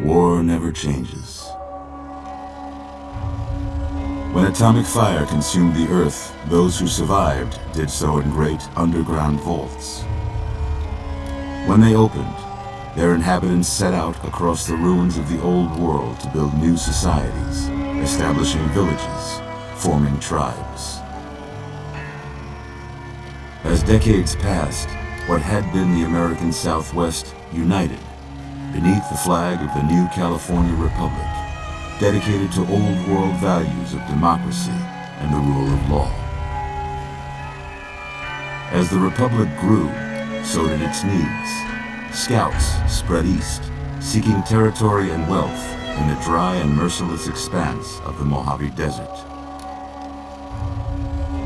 War never changes. When atomic fire consumed the Earth, those who survived did so in great underground vaults. When they opened, their inhabitants set out across the ruins of the old world to build new societies, establishing villages, forming tribes. As decades passed, what had been the American Southwest united beneath the flag of the new California Republic, dedicated to old world values of democracy and the rule of law. As the Republic grew, so did its needs. Scouts spread east, seeking territory and wealth in the dry and merciless expanse of the Mojave Desert.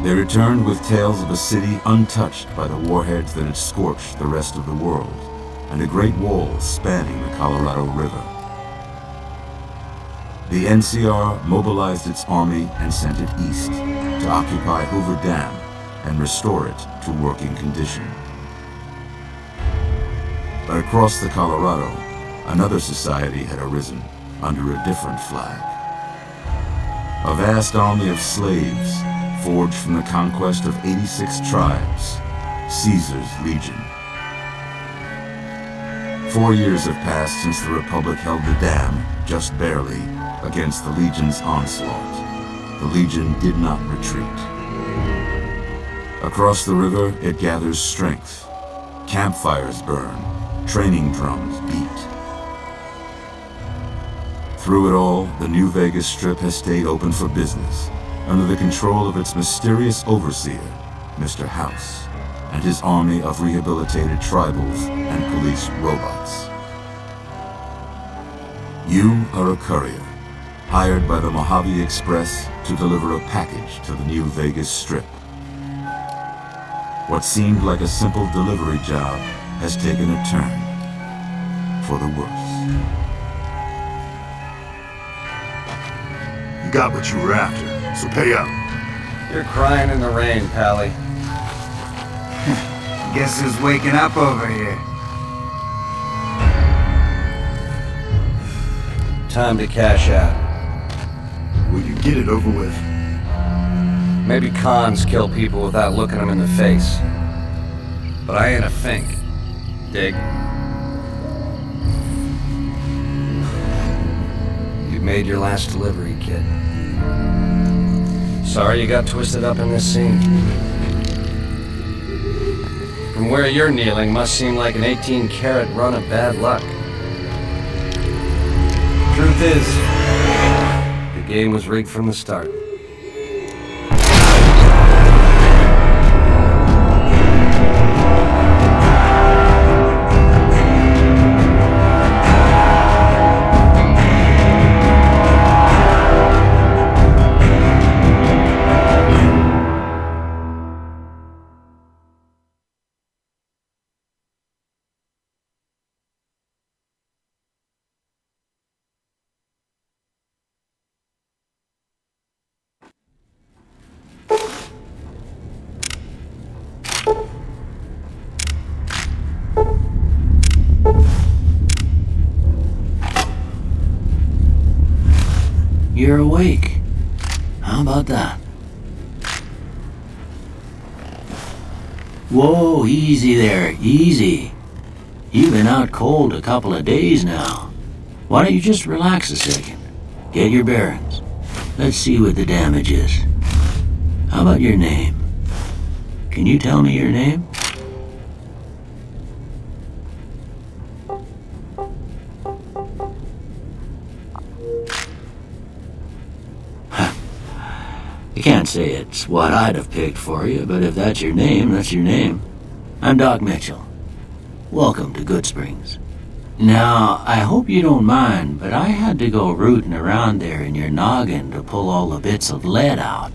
They returned with tales of a city untouched by the warheads that had scorched the rest of the world, and a great wall spanning the Colorado River. The NCR mobilized its army and sent it east to occupy Hoover Dam and restore it to working condition. But across the Colorado, another society had arisen under a different flag. A vast army of slaves forged from the conquest of 86 tribes, Caesar's Legion. 4 years have passed since the Republic held the dam, just barely, against the Legion's onslaught. The Legion did not retreat. Across the river, it gathers strength. Campfires burn, training drums beat. Through it all, the New Vegas Strip has stayed open for business, under the control of its mysterious overseer, Mr. House, and his army of rehabilitated tribals and police robots. You are a courier, hired by the Mojave Express to deliver a package to the New Vegas Strip. What seemed like a simple delivery job has taken a turn for the worse. You got what you were after, so pay up. You're crying in the rain, Pally. Guess who's waking up over here? Time to cash out. Will you get it over with? Maybe cons kill people without looking them in the face. But I ain't a fink. Dig? You've made your last delivery, kid. Sorry you got twisted up in this scene. From where you're kneeling must seem like an 18-carat run of bad luck. Truth is, the game was rigged from the start. You're awake. How about that? Whoa, easy there, easy. You've been out cold a couple of days now. Why don't you just relax a second? Get your bearings. Let's see what the damage is. How about your name? Can you tell me your name? I can't say it's what I'd have picked for you, but if that's your name, that's your name. I'm Doc Mitchell. Welcome to Goodsprings. Now, I hope you don't mind, but I had to go rooting around there in your noggin to pull all the bits of lead out.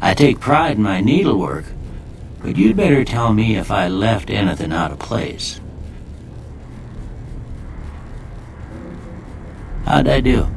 I take pride in my needlework, but you'd better tell me if I left anything out of place. How'd I do?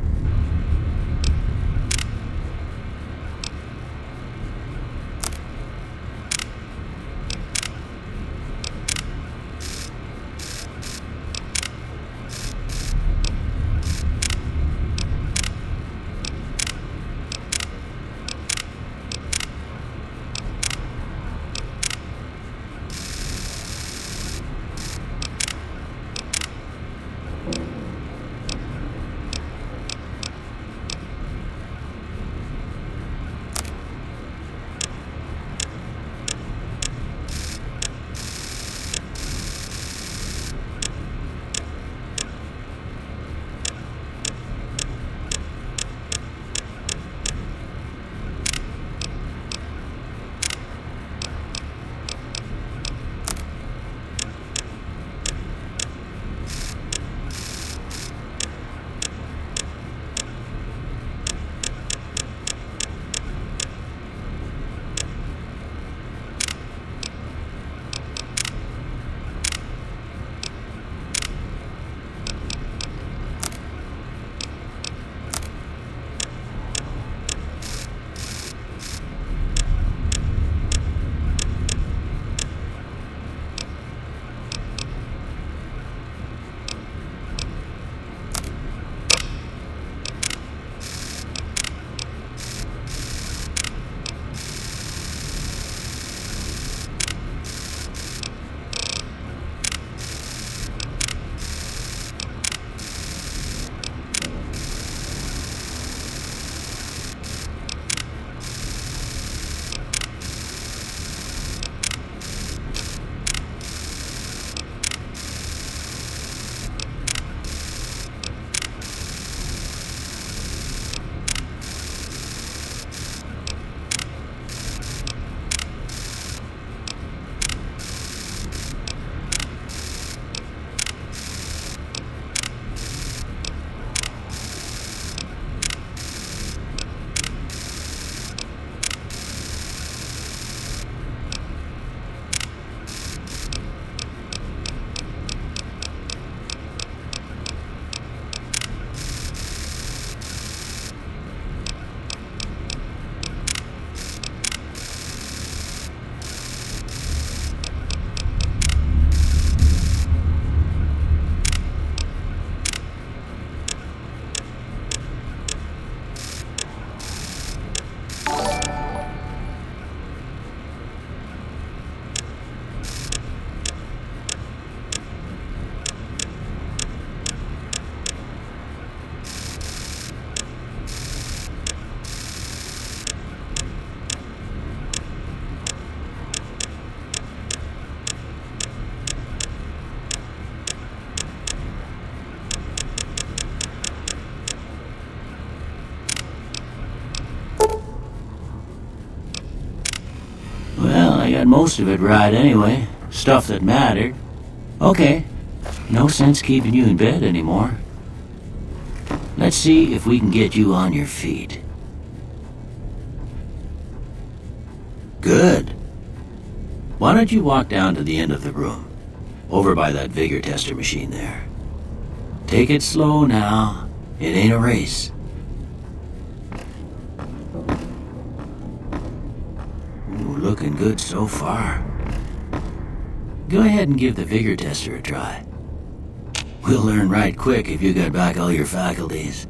got most of it right anyway. Stuff that mattered. Okay, no sense keeping you in bed anymore. Let's see if we can get you on your feet. Good. Why don't you walk down to the end of the room, over by that vigor tester machine there. Take it slow now. It ain't a race. Ooh, looking good so far. Go ahead and give the vigor tester a try. We'll learn right quick if you got back all your faculties.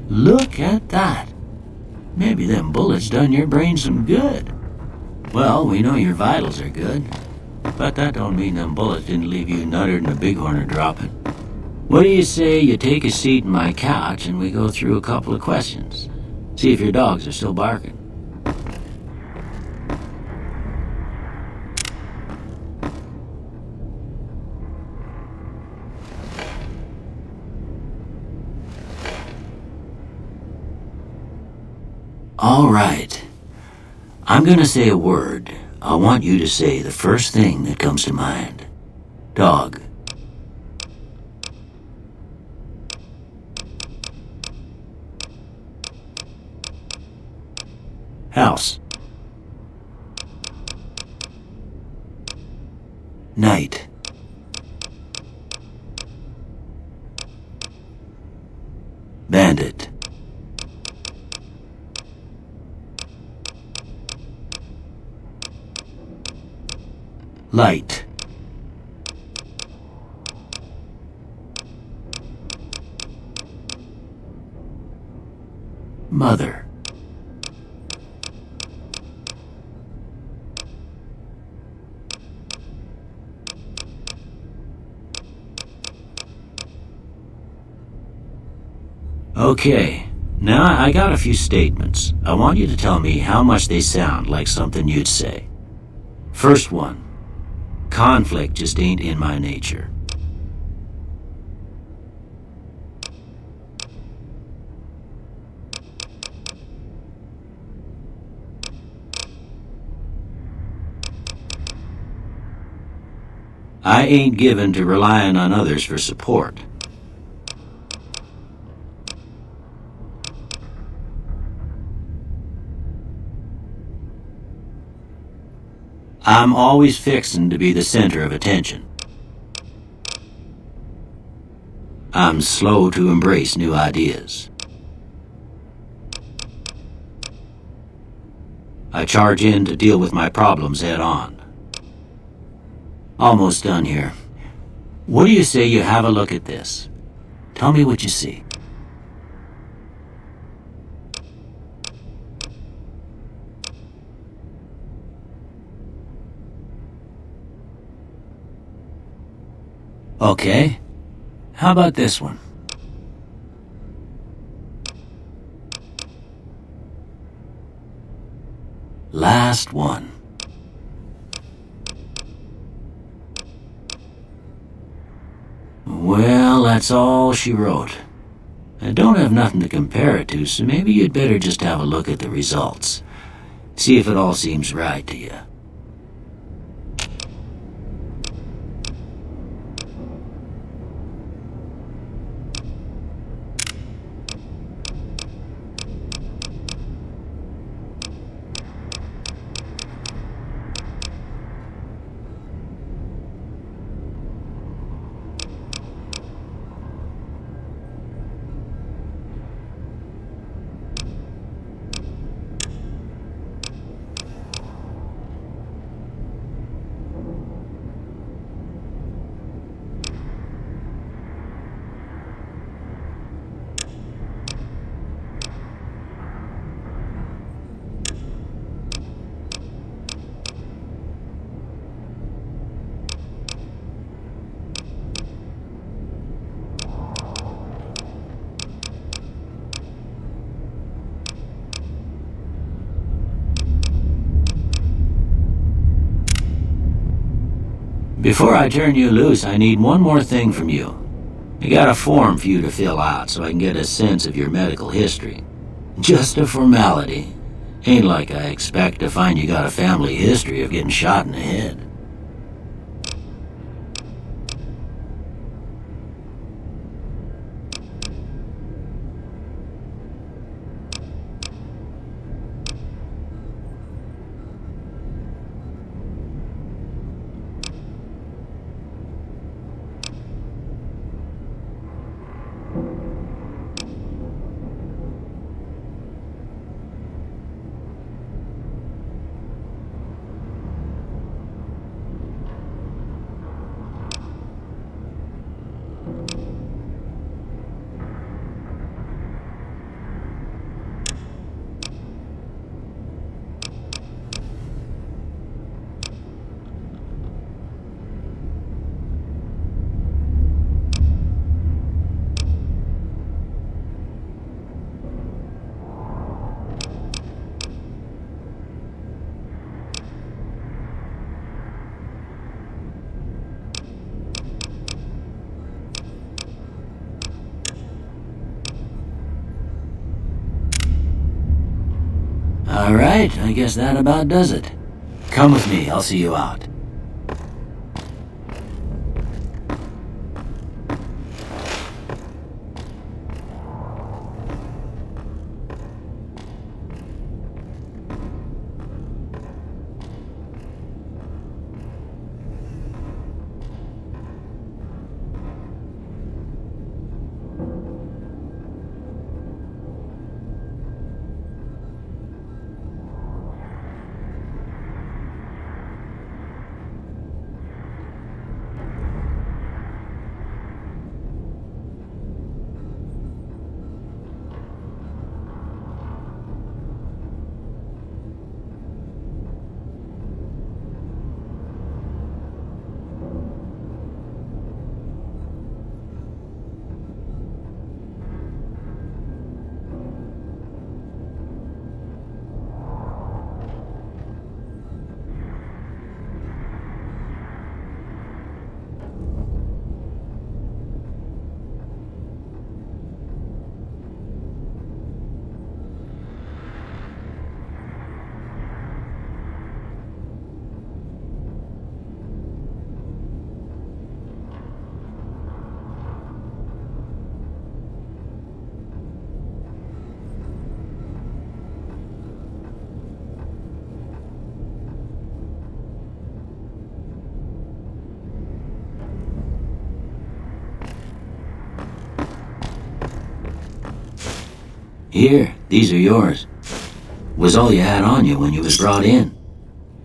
Look at that. Maybe them bullets done your brain some good. Well, we know your vitals are good, but that don't mean them bullets didn't leave you nuttered and a bighorn dropping. What do you say you take a seat in my couch and we go through a couple of questions? See if your dogs are still barking. All right. I'm gonna say a word. I want you to say the first thing that comes to mind. Dog. House. Night. Bandit. Light. Mother. Okay, now I got a few statements. I want you to tell me how much they sound like something you'd say. First one. Conflict just ain't in my nature. I ain't given to relying on others for support. I'm always fixin' to be the center of attention. I'm slow to embrace new ideas. I charge in to deal with my problems head on. Almost done here. What do you say you have a look at this? Tell me what you see. Okay. How about this one? Last one. Well, that's all she wrote. I don't have nothing to compare it to, so maybe you'd better just have a look at the results. See if it all seems right to you. Before I turn you loose, I need one more thing from you. I got a form for you to fill out so I can get a sense of your medical history. Just a formality. Ain't like I expect to find you got a family history of getting shot in the head. All right, I guess that about does it. Come with me, I'll see you out. Here, these are yours. Was all you had on you when you was brought in.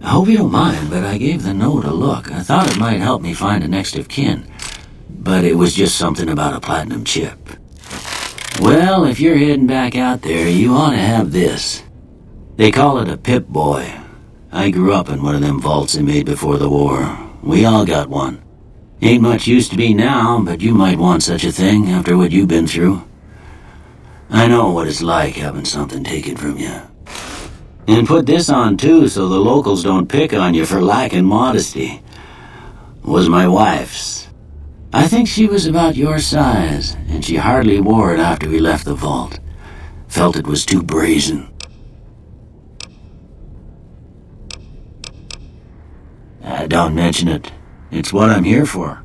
I hope you don't mind, but I gave the note a look. I thought it might help me find a next of kin. But it was just something about a platinum chip. Well, if you're heading back out there, you ought to have this. They call it a Pip-Boy. I grew up in one of them vaults they made before the war. We all got one. Ain't much use to be now, but you might want such a thing after what you've been through. I know what it's like having something taken from you. And put this on too so the locals don't pick on you for lacking modesty. Was my wife's. I think she was about your size, and she hardly wore it after we left the vault. Felt it was too brazen. Don't mention it. It's what I'm here for.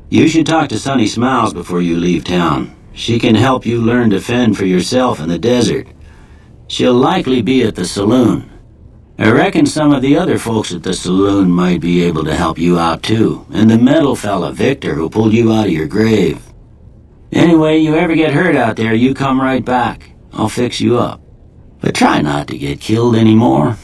You should talk to Sunny Smiles before you leave town. She can help you learn to fend for yourself in the desert. She'll likely be at the saloon. I reckon some of the other folks at the saloon might be able to help you out too, and the metal fella, Victor, who pulled you out of your grave. Anyway, you ever get hurt out there, you come right back. I'll fix you up. But try not to get killed anymore.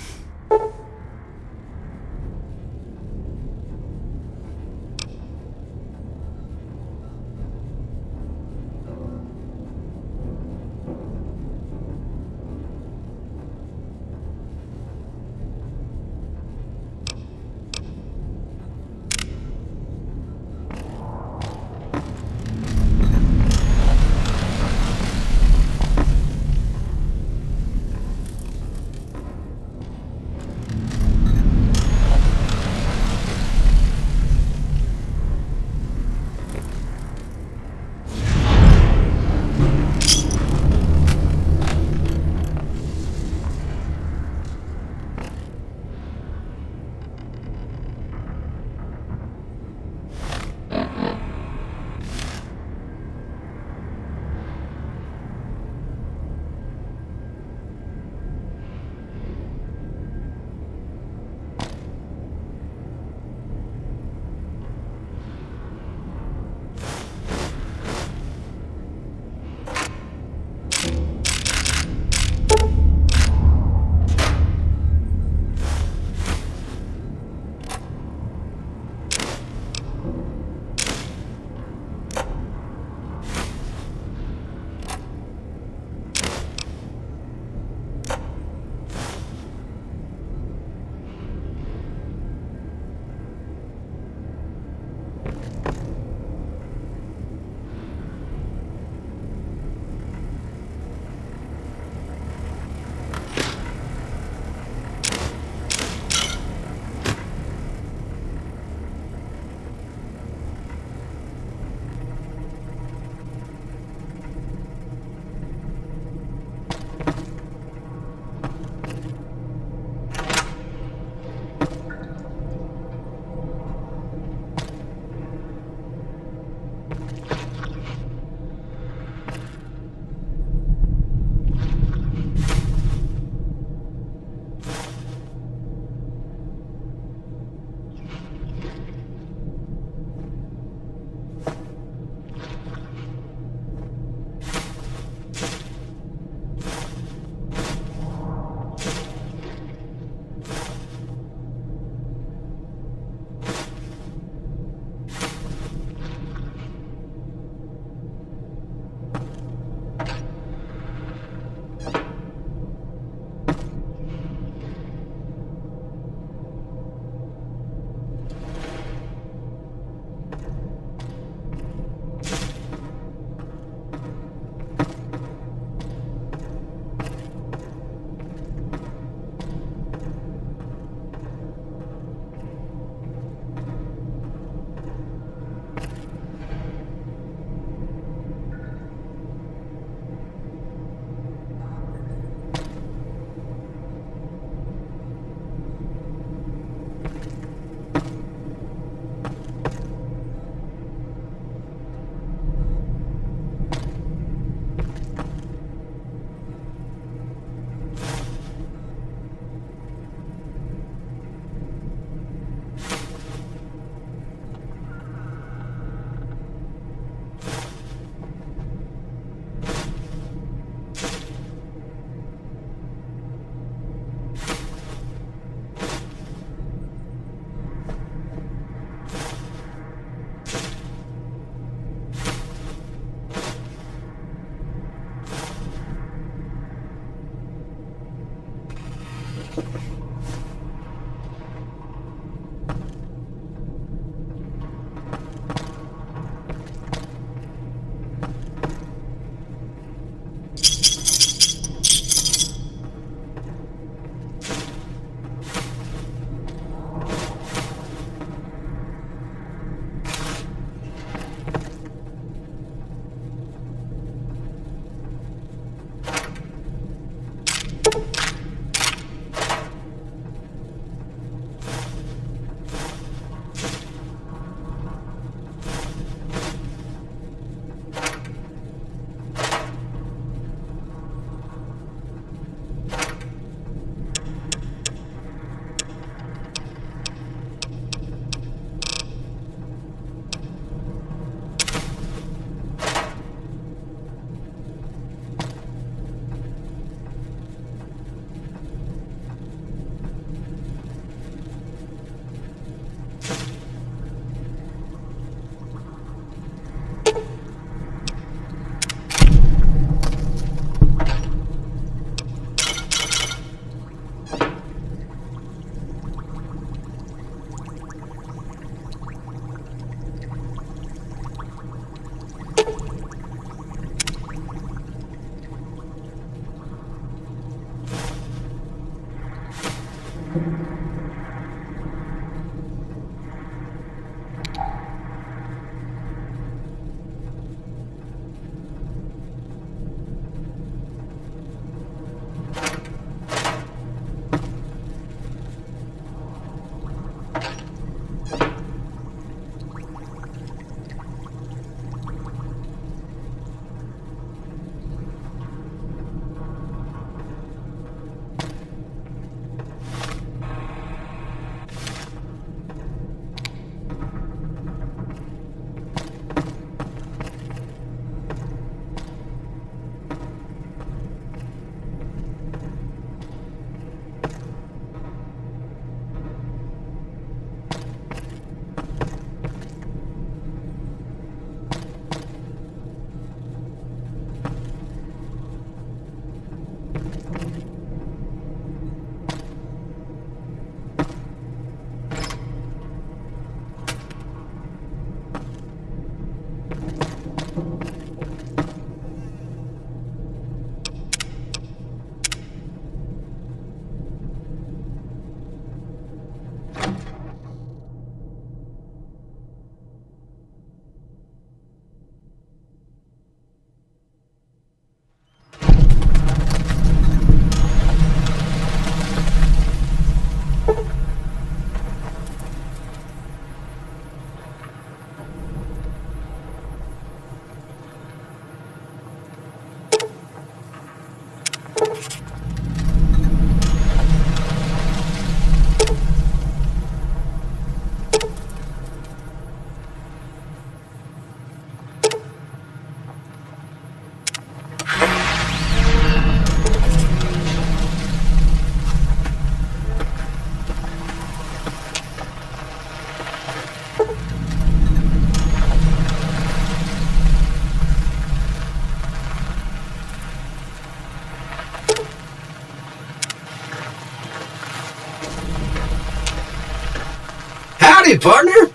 Howdy, partner.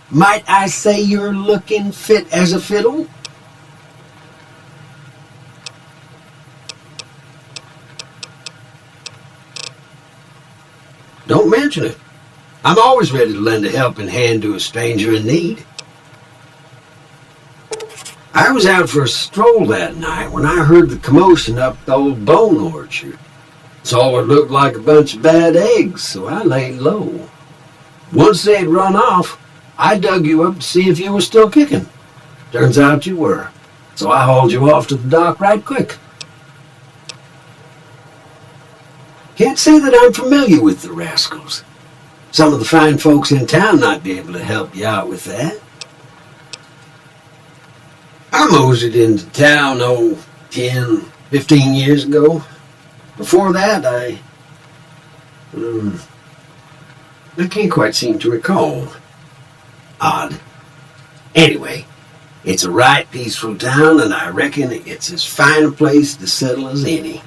Might I say you're looking fit as a fiddle? Don't mention it. I'm always ready to lend a helping hand to a stranger in need. I was out for a stroll that night when I heard the commotion up the old bone orchard. Saw what looked like a bunch of bad eggs, so I laid low. Once they'd run off, I dug you up to see if you were still kicking. Turns out you were, so I hauled you off to the dock right quick. Can't say that I'm familiar with the rascals. Some of the fine folks in town might be able to help you out with that. I moseyed into town, 10, 15 years ago. Before that, I can't quite seem to recall. Odd. Anyway, it's a right peaceful town, and I reckon it's as fine a place to settle as any.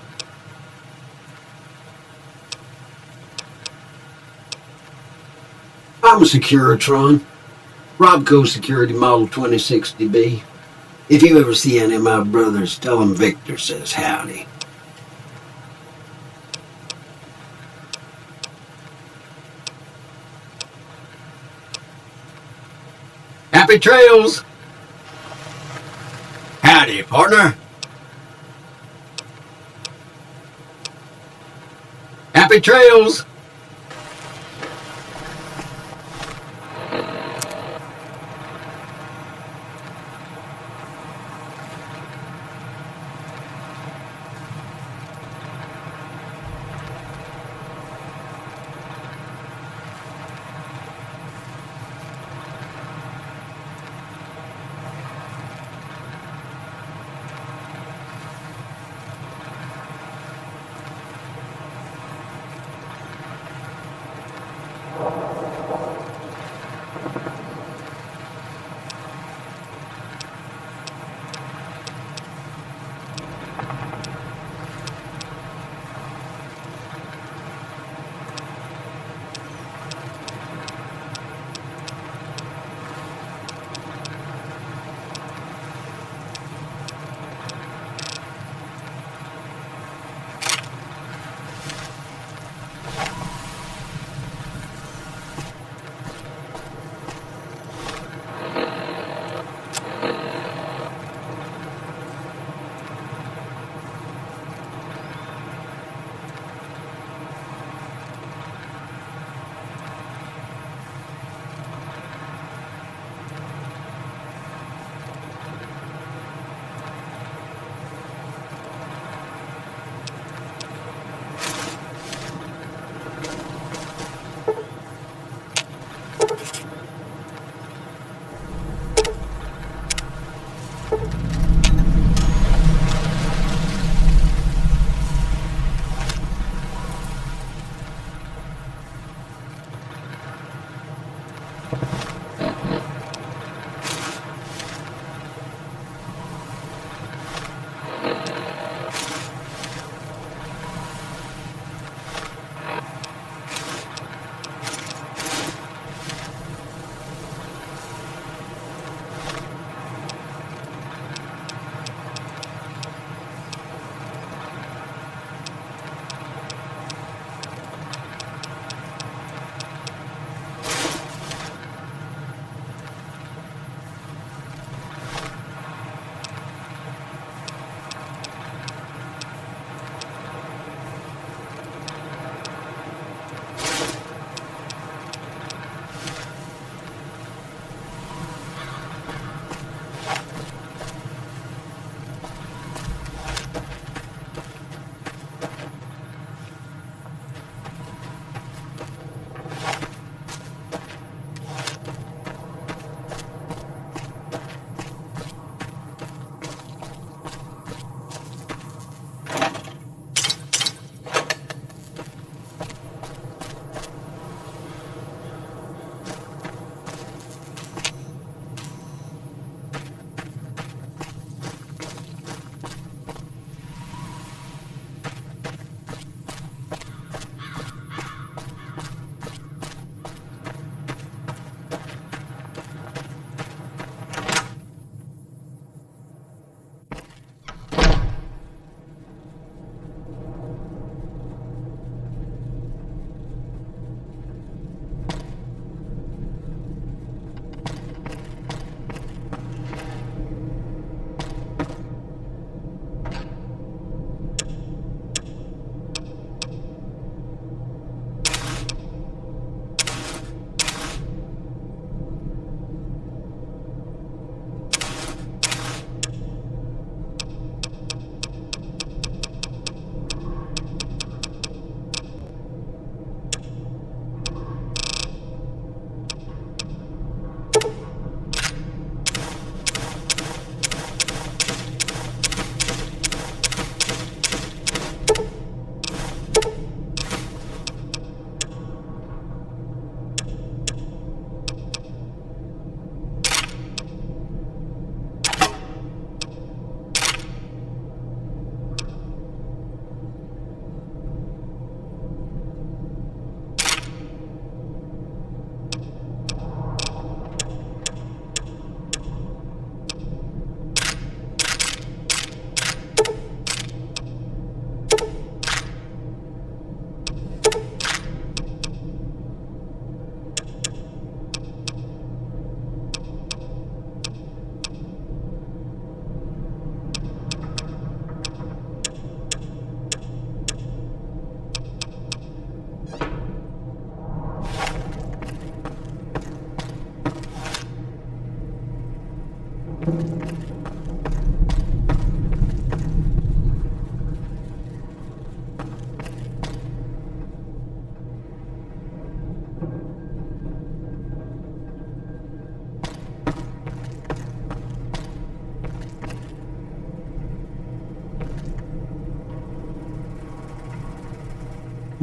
I'm a Securitron. Robco Security Model 2060B. If you ever see any of my brothers, tell them Victor says howdy. Happy trails! Howdy, partner. Happy trails!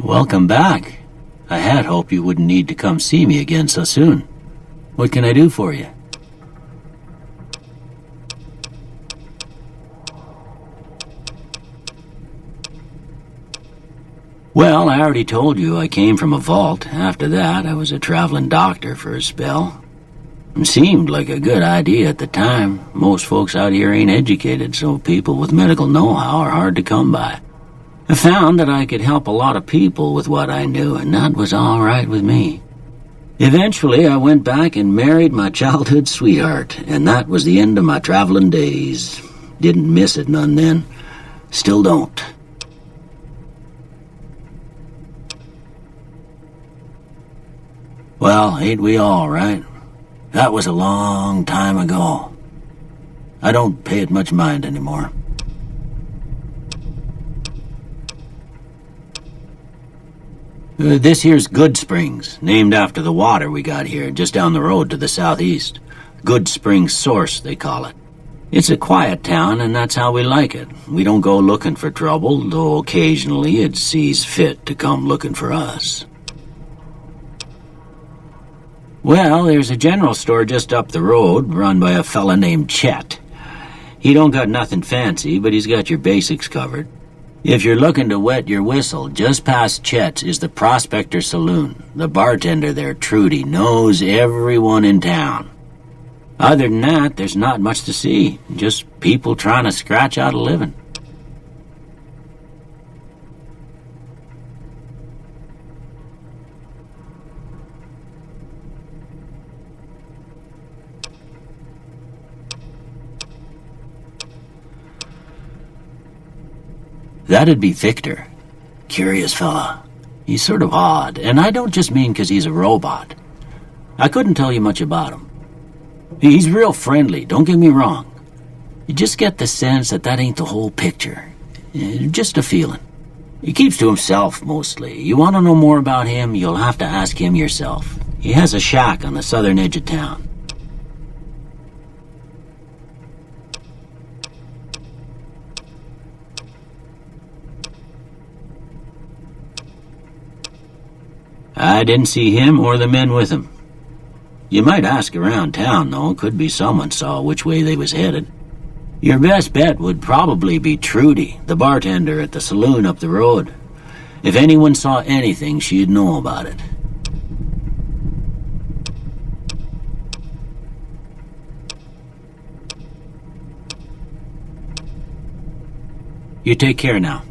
Welcome back. I had hoped you wouldn't need to come see me again so soon. What can I do for you? Well, I already told you I came from a vault. After that, I was a traveling doctor for a spell. It seemed like a good idea at the time. Most folks out here ain't educated, so people with medical know-how are hard to come by. I found that I could help a lot of people with what I knew, and that was all right with me. Eventually, I went back and married my childhood sweetheart, and that was the end of my traveling days. Didn't miss it none then. Still don't. Well, ain't we all, right? That was a long time ago. I don't pay it much mind anymore. This here's Good Springs, named after the water we got here, just down the road to the southeast. Good Springs Source, they call it. It's a quiet town, and that's how we like it. We don't go looking for trouble, though occasionally it sees fit to come looking for us. Well, there's a general store just up the road, run by a fella named Chet. He don't got nothing fancy, but he's got your basics covered. If you're looking to wet your whistle, just past Chet's is the Prospector Saloon. The bartender there, Trudy, knows everyone in town. Other than that, there's not much to see. Just people trying to scratch out a living. That'd be Victor. Curious fella. He's sort of odd, and I don't just mean 'cause he's a robot. I couldn't tell you much about him. He's real friendly, don't get me wrong. You just get the sense that ain't the whole picture. Just a feeling. He keeps to himself, mostly. You want to know more about him, you'll have to ask him yourself. He has a shack on the southern edge of town. I didn't see him or the men with him. You might ask around town, though. Could be someone saw which way they was headed. Your best bet would probably be Trudy, the bartender at the saloon up the road. If anyone saw anything, she'd know about it. You take care now.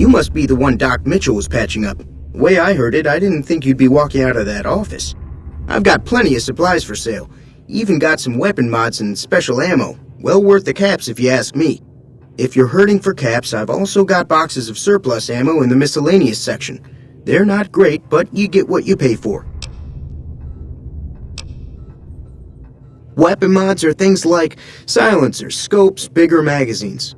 You must be the one Doc Mitchell was patching up. The way I heard it, I didn't think you'd be walking out of that office. I've got plenty of supplies for sale. Even got some weapon mods and special ammo. Well worth the caps if you ask me. If you're hurting for caps, I've also got boxes of surplus ammo in the miscellaneous section. They're not great, but you get what you pay for. Weapon mods are things like silencers, scopes, bigger magazines.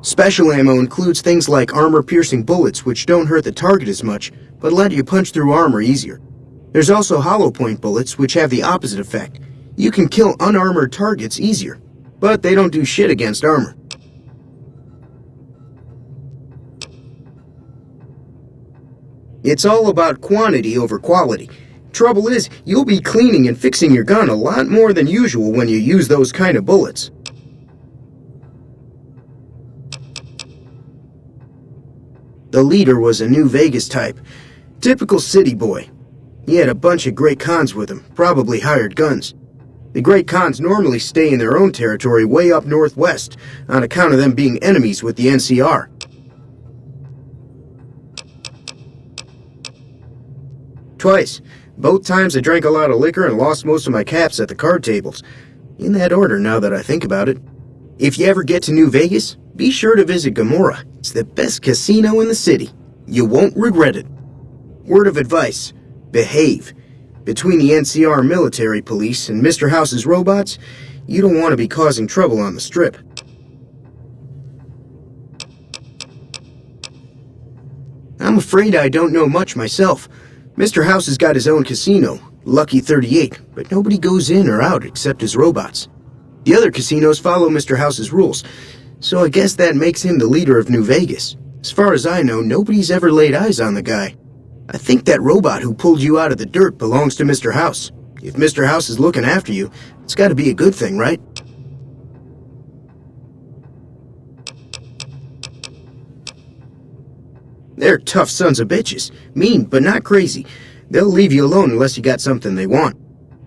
Special ammo includes things like armor-piercing bullets, which don't hurt the target as much, but let you punch through armor easier. There's also hollow point bullets, which have the opposite effect. You can kill unarmored targets easier, but they don't do shit against armor. It's all about quantity over quality. Trouble is, you'll be cleaning and fixing your gun a lot more than usual when you use those kind of bullets. The leader was a New Vegas type. Typical city boy. He had a bunch of Great Khans with him, probably hired guns. The Great Khans normally stay in their own territory way up northwest, on account of them being enemies with the NCR. Twice. Both times I drank a lot of liquor and lost most of my caps at the card tables. In that order, now that I think about it. If you ever get to New Vegas, be sure to visit Gomorrah. It's the best casino in the city. You won't regret it. Word of advice, behave. Between the NCR military police and Mr. House's robots, you don't want to be causing trouble on the Strip. I'm afraid I don't know much myself. Mr. House has got his own casino, Lucky 38, but nobody goes in or out except his robots. The other casinos follow Mr. House's rules, so I guess that makes him the leader of New Vegas. As far as I know, nobody's ever laid eyes on the guy. I think that robot who pulled you out of the dirt belongs to Mr. House. If Mr. House is looking after you, it's got to be a good thing, right? They're tough sons of bitches. Mean, but not crazy. They'll leave you alone unless you got something they want.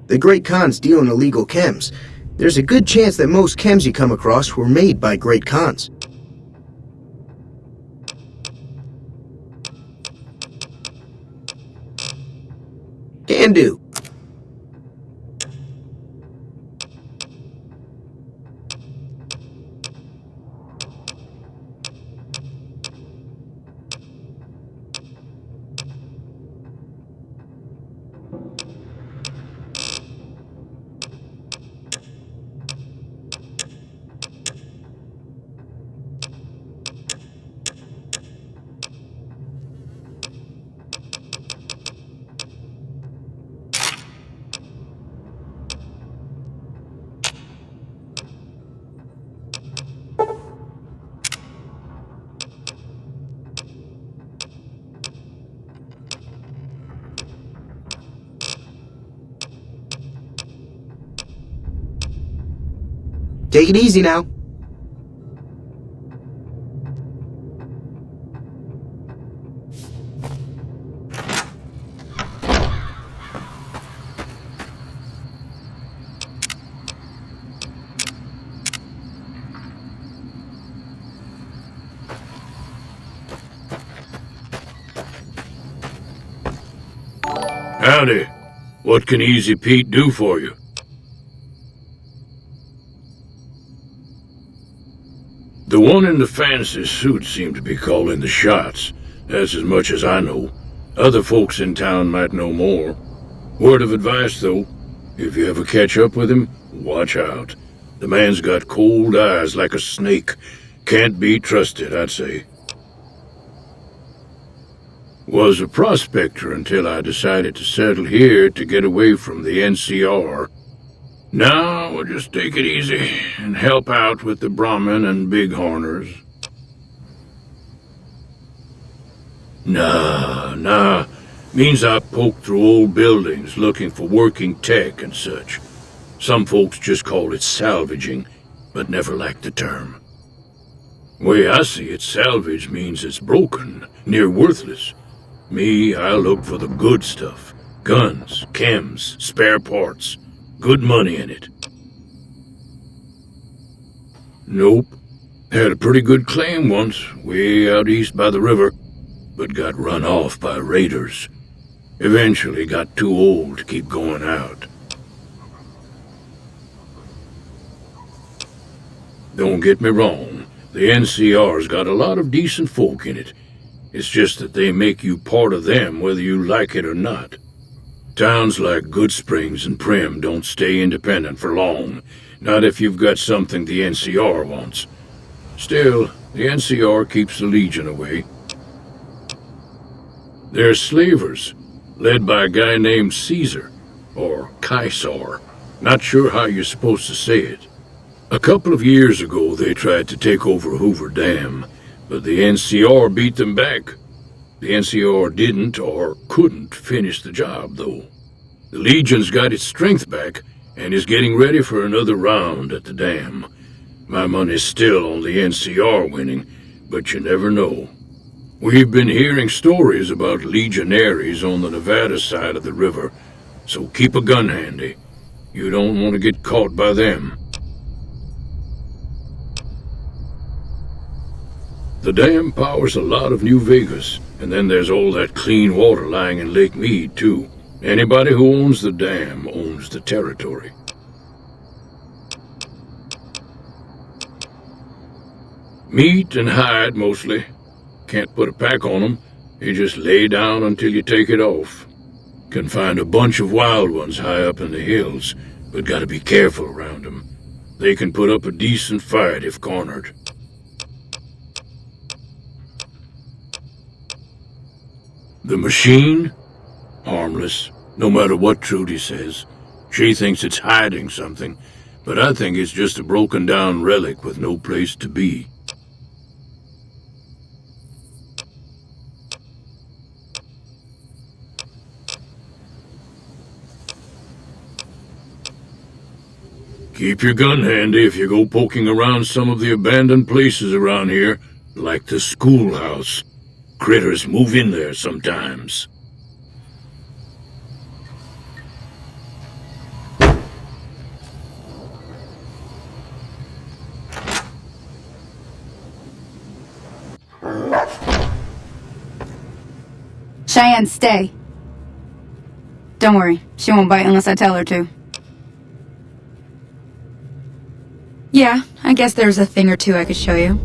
The Great Khans deal in illegal chems. There's a good chance that most chems you come across were made by Great Khans. Can do. Take it easy now. Howdy. What can Easy Pete do for you? The one in the fancy suit seemed to be calling the shots. That's as much as I know. Other folks in town might know more. Word of advice, though. If you ever catch up with him, watch out. The man's got cold eyes like a snake. Can't be trusted, I'd say. Was a prospector until I decided to settle here to get away from the NCR. Now we'll just take it easy and help out with the Brahmin and Bighorners. Nah. Means I poke through old buildings looking for working tech and such. Some folks just call it salvaging, but never liked the term. Way I see it, salvage means it's broken, near worthless. Me, I look for the good stuff. Guns, chems, spare parts. Good money in it. Nope. Had a pretty good claim once, way out east by the river, but got run off by raiders. Eventually got too old to keep going out. Don't get me wrong, the NCR's got a lot of decent folk in it. It's just that they make you part of them whether you like it or not. Towns like Goodsprings and Prim don't stay independent for long, not if you've got something the NCR wants. Still, the NCR keeps the Legion away. They're slavers, led by a guy named Caesar, or Caesar. Not sure how you're supposed to say it. A couple of years ago, they tried to take over Hoover Dam, but the NCR beat them back. The NCR didn't or couldn't finish the job, though. The Legion's got its strength back and is getting ready for another round at the dam. My money's still on the NCR winning, but you never know. We've been hearing stories about legionaries on the Nevada side of the river, so keep a gun handy. You don't want to get caught by them. The dam powers a lot of New Vegas, and then there's all that clean water lying in Lake Mead, too. Anybody who owns the dam owns the territory. Meat and hide, mostly. Can't put a pack on them. You just lay down until you take it off. Can find a bunch of wild ones high up in the hills, but gotta be careful around them. They can put up a decent fight if cornered. The machine? Harmless, no matter what Trudy says. She thinks it's hiding something, but I think it's just a broken down relic with no place to be. Keep your gun handy if you go poking around some of the abandoned places around here, like the schoolhouse. Critters move in there sometimes. Cheyenne, stay. Don't worry, she won't bite unless I tell her to. Yeah, I guess there's a thing or two I could show you.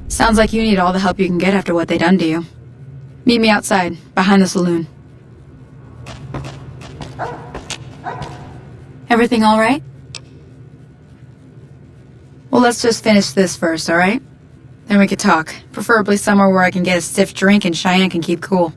Sounds like you need all the help you can get after what they done to you. Meet me outside, behind the saloon. Everything all right? Well, let's just finish this first, all right? Then we could talk, preferably somewhere where I can get a stiff drink and Cheyenne can keep cool.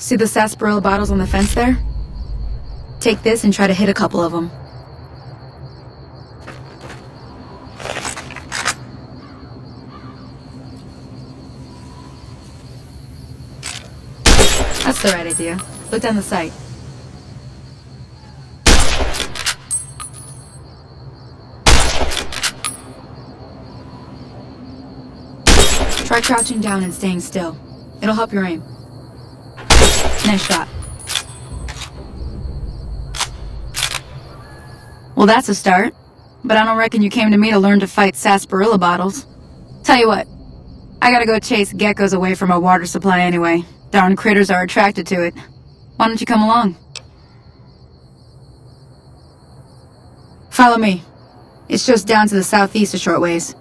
See the sarsaparilla bottles on the fence there? Take this and try to hit a couple of them. That's the right idea. Look down the sight. Try crouching down and staying still. It'll help your aim. Nice shot. Well, that's a start. But I don't reckon you came to me to learn to fight sarsaparilla bottles. Tell you what, I gotta go chase geckos away from our water supply anyway. Darn critters are attracted to it. Why don't you come along? Follow me. It's just down to the southeast a short ways.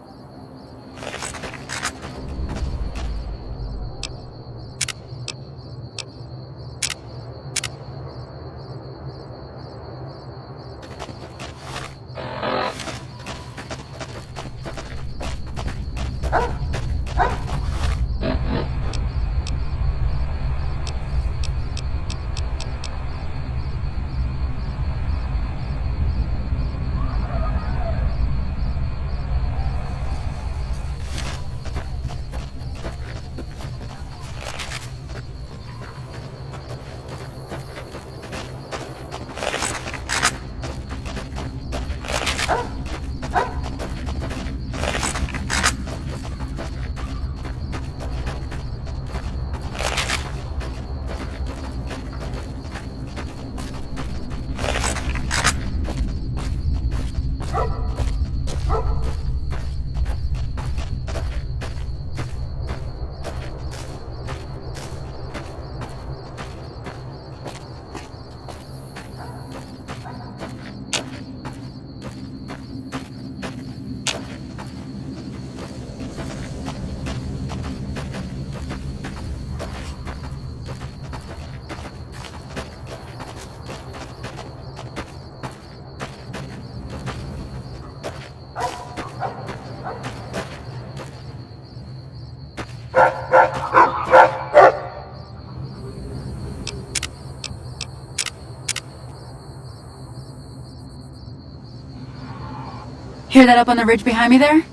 Hear that up on the ridge behind me there?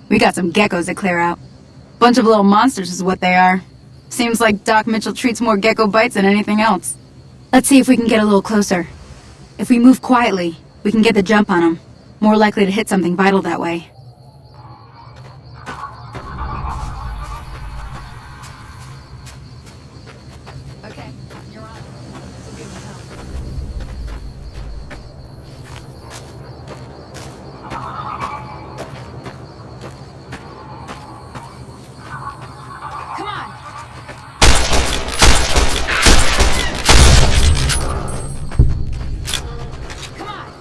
We got some geckos to clear out. Bunch of little monsters is what they are. Seems like Doc Mitchell treats more gecko bites than anything else. Let's see if we can get a little closer. If we move quietly, we can get the jump on them. More likely to hit something vital that way. Okay, you're on. Come on! Come on!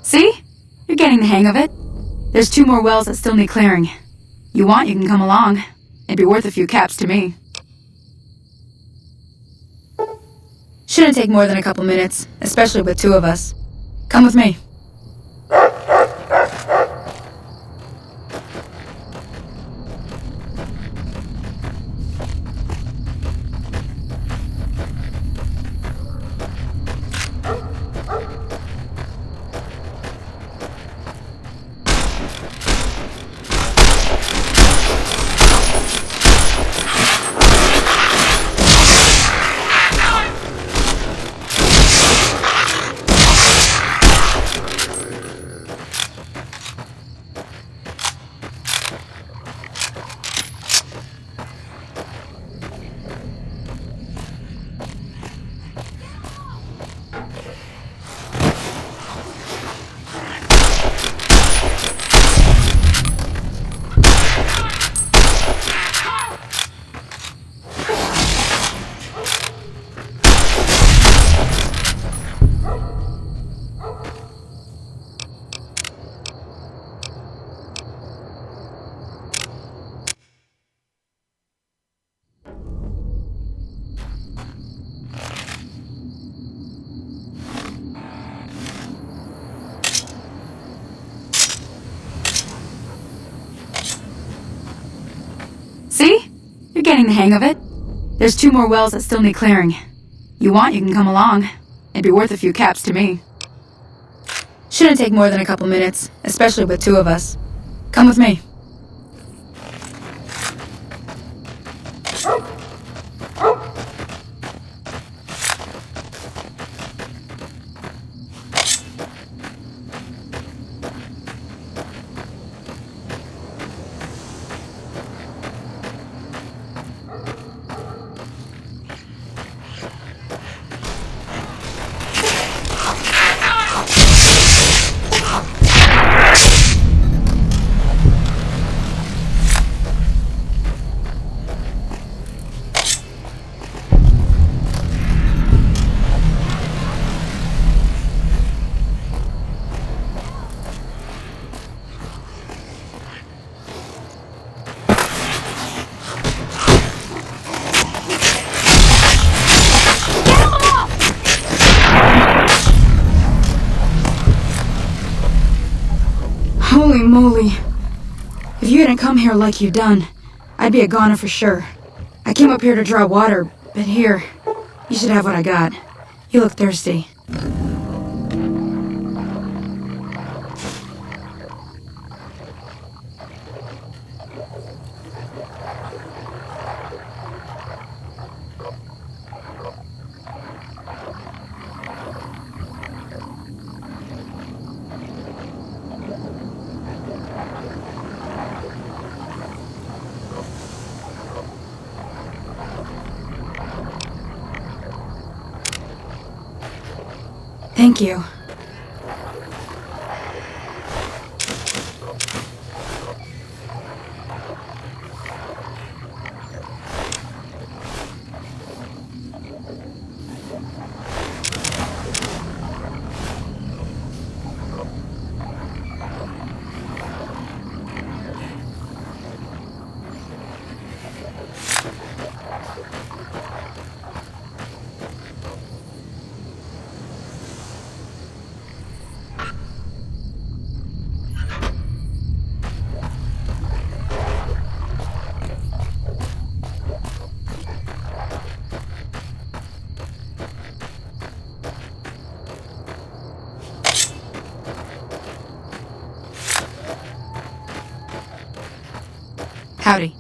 See? You're getting the hang of it. There's 2 more wells that still need clearing. You want, you can come along. It'd be worth a few caps to me. Shouldn't take more than a couple minutes, especially with 2 of us. Come with me. See? You're getting the hang of it. There's 2 more wells that still need clearing. You want, you can come along. It'd be worth a few caps to me. Shouldn't take more than a couple minutes, especially with 2 of us. Come with me. Holy moly. If you hadn't come here like you done, I'd be a goner for sure. I came up here to draw water, but here, you should have what I got. You look thirsty. Thank you. Howdy.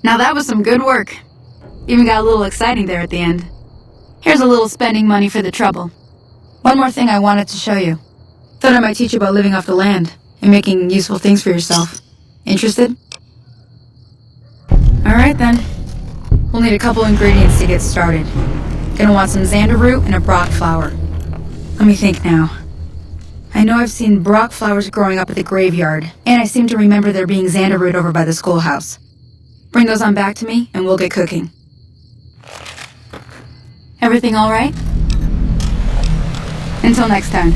Now that was some good work. Even got a little exciting there at the end. Here's a little spending money for the trouble. One more thing I wanted to show you. Thought I might teach you about living off the land and making useful things for yourself. Interested? Alright then. We'll need a couple ingredients to get started. Gonna want some xander root and a brock flower. Let me think now. I know I've seen brock flowers growing up at the graveyard, and I seem to remember there being xander root over by the schoolhouse. Bring those on back to me, and we'll get cooking. Everything all right? Until next time.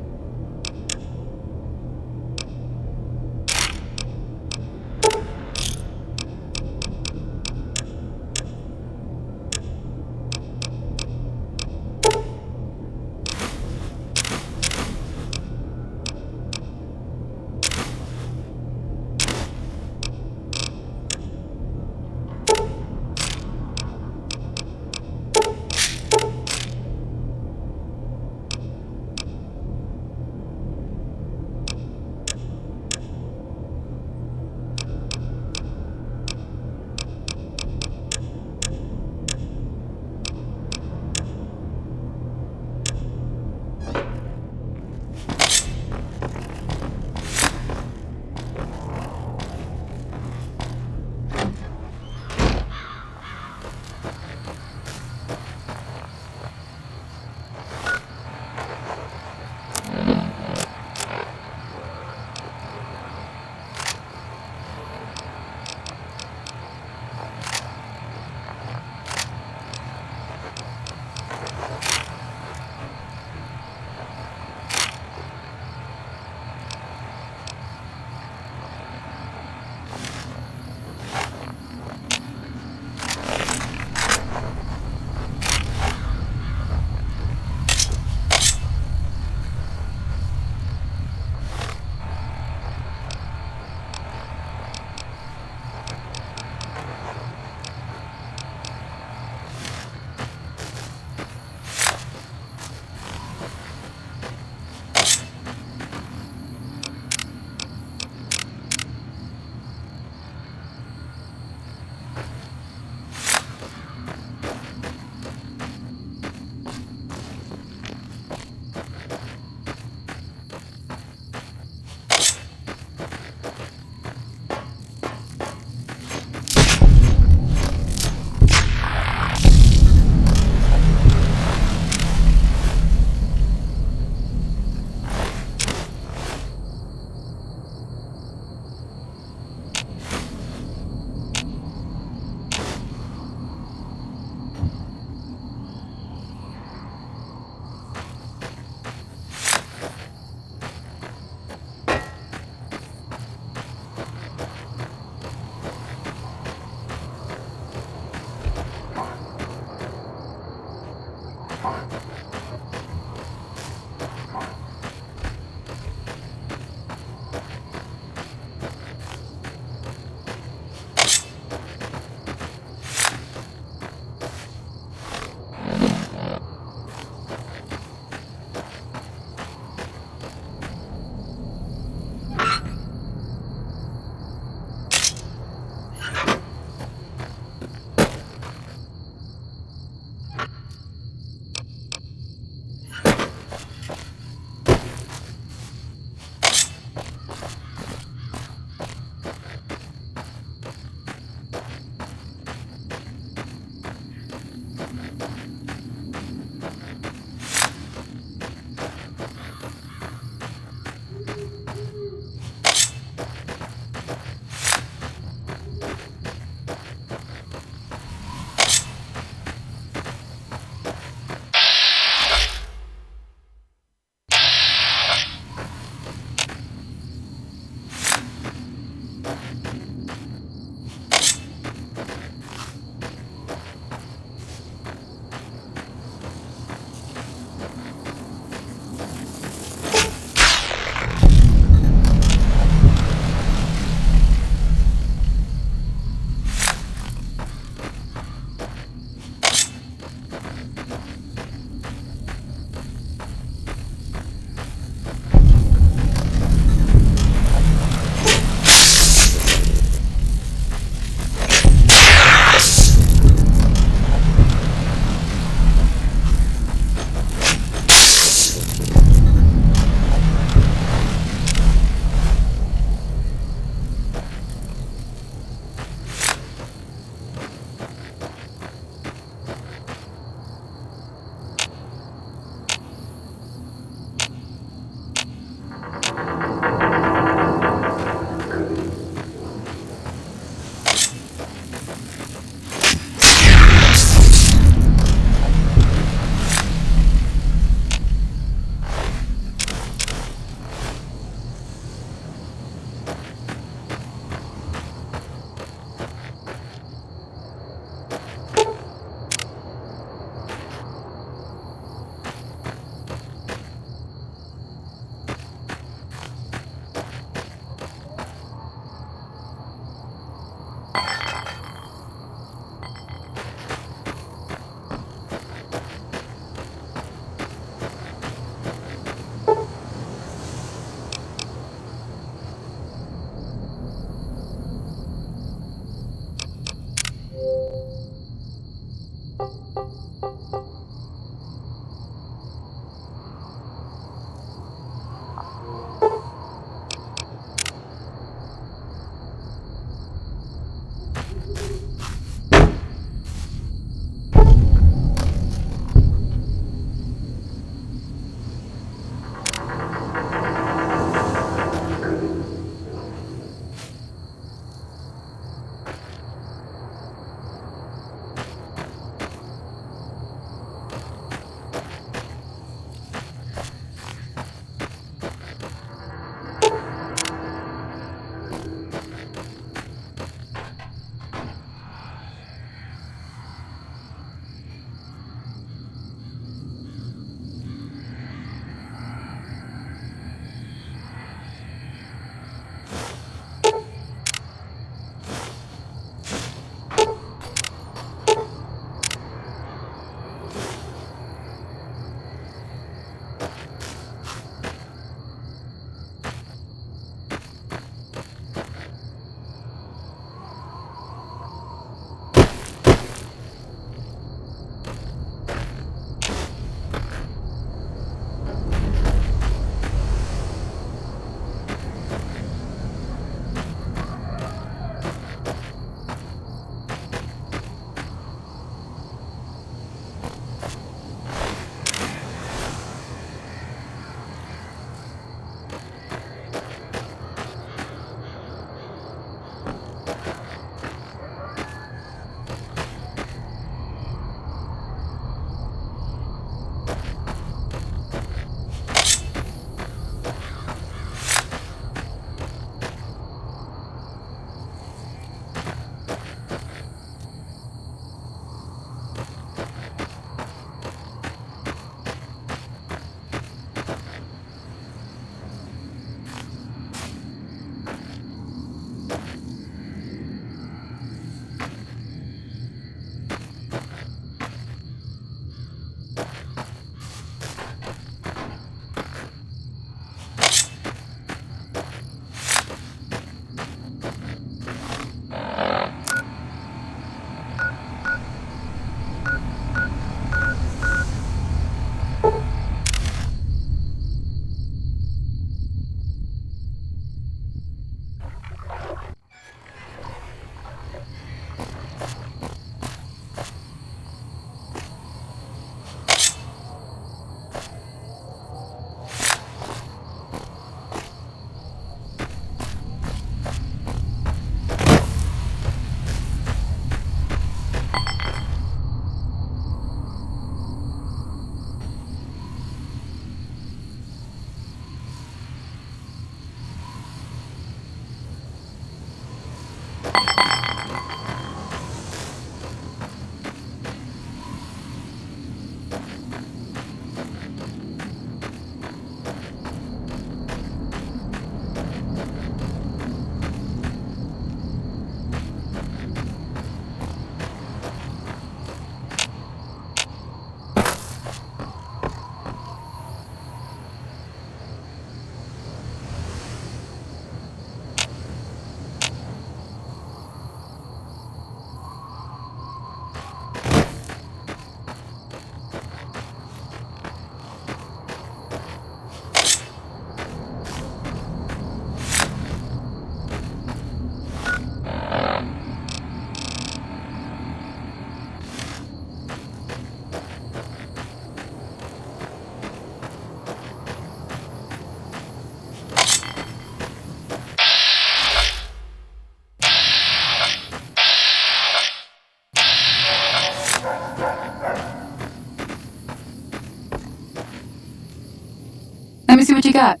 Let me see what you got.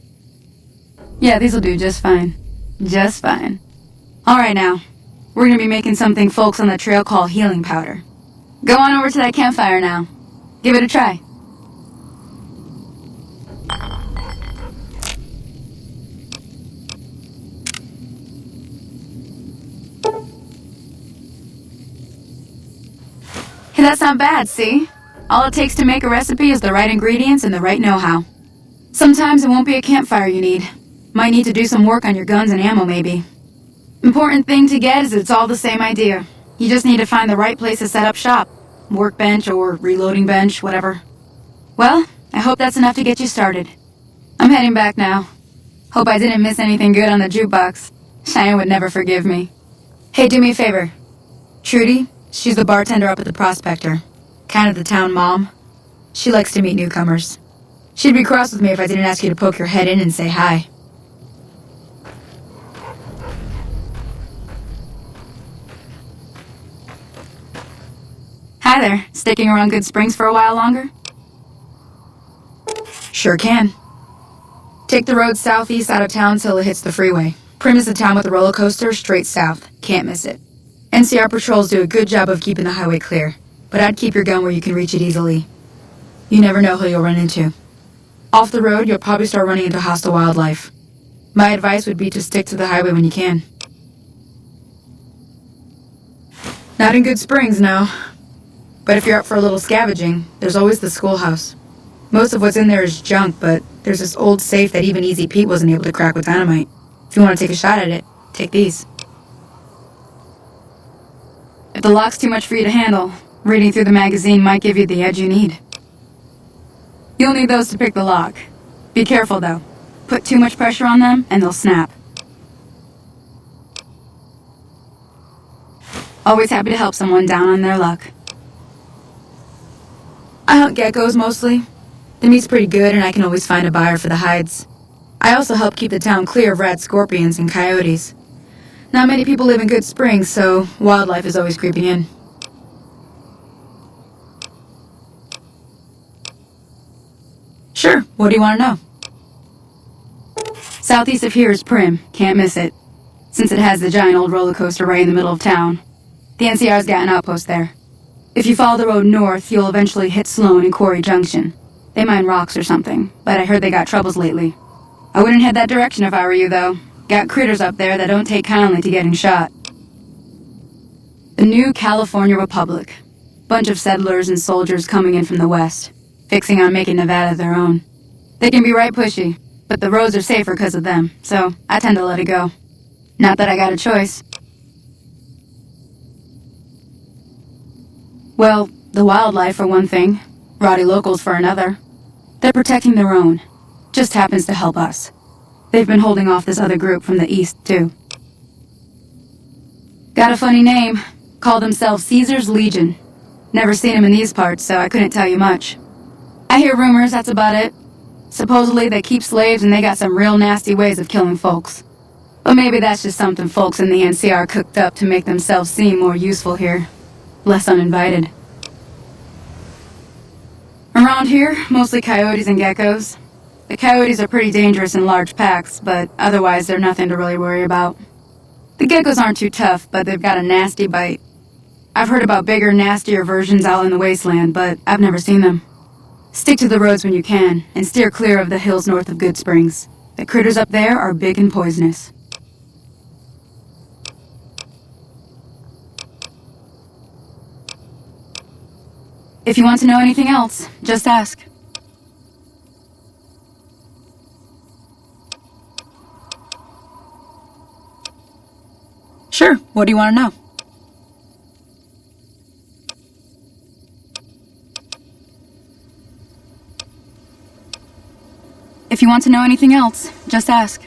Yeah, these'll do just fine. Just fine. Alright now. We're gonna be making something folks on the trail call healing powder. Go on over to that campfire now. Give it a try. Hey, that's not bad, see? All it takes to make a recipe is the right ingredients and the right know-how. Sometimes it won't be a campfire you need. Might need to do some work on your guns and ammo, maybe. Important thing to get is it's all the same idea. You just need to find the right place to set up shop. workbench or reloading bench, whatever. Well, I hope that's enough to get you started. I'm heading back now. Hope I didn't miss anything good on the jukebox. Cheyenne would never forgive me. Hey, do me a favor. Trudy, she's the bartender up at the Prospector. Kind of the town mom. She likes to meet newcomers. She'd be cross with me if I didn't ask you to poke your head in and say hi. Hi there. Sticking around Good Springs for a while longer? Sure can. Take the road southeast out of town till it hits the freeway. Prim is the town with the roller coaster straight south. Can't miss it. NCR patrols do a good job of keeping the highway clear, but I'd keep your gun where you can reach it easily. You never know who you'll run into. Off the road, you'll probably start running into hostile wildlife. My advice would be to stick to the highway when you can. Not in Good Springs, no. But if you're up for a little scavenging, there's always the schoolhouse. Most of what's in there is junk, but there's this old safe that even Easy Pete wasn't able to crack with dynamite. If you want to take a shot at it, take these. If the lock's too much for you to handle, reading through the magazine might give you the edge you need. You'll need those to pick the lock. Be careful, though. Put too much pressure on them, and they'll snap. Always happy to help someone down on their luck. I hunt geckos, mostly. The meat's pretty good, and I can always find a buyer for the hides. I also help keep the town clear of rat scorpions and coyotes. Not many people live in Good Springs, so wildlife is always creeping in. Sure, what do you want to know? Southeast of here is Prim, can't miss it. Since it has the giant old roller coaster right in the middle of town. The NCR's got an outpost there. If you follow the road north, you'll eventually hit Sloan and Quarry Junction. They mine rocks or something, but I heard they got troubles lately. I wouldn't head that direction if I were you, though. Got critters up there that don't take kindly to getting shot. The new California Republic. Bunch of settlers and soldiers coming in from the west, fixing on making Nevada their own. They can be right pushy, but the roads are safer because of them, so I tend to let it go. Not that I got a choice. Well, the wildlife for one thing, rowdy locals for another. They're protecting their own. Just happens to help us. They've been holding off this other group from the east, too. Got a funny name. Call themselves Caesar's Legion. Never seen them in these parts, so I couldn't tell you much. I hear rumors, that's about it. Supposedly they keep slaves and they got some real nasty ways of killing folks. But maybe that's just something folks in the NCR cooked up to make themselves seem more useful here. Less uninvited. Around here, mostly coyotes and geckos. The coyotes are pretty dangerous in large packs, but otherwise they're nothing to really worry about. The geckos aren't too tough, but they've got a nasty bite. I've heard about bigger, nastier versions out in the wasteland, but I've never seen them. Stick to the roads when you can, and steer clear of the hills north of Good Springs. The critters up there are big and poisonous. If you want to know anything else, just ask. Sure, what do you want to know? If you want to know anything else, just ask.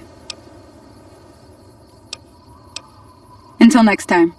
Until next time.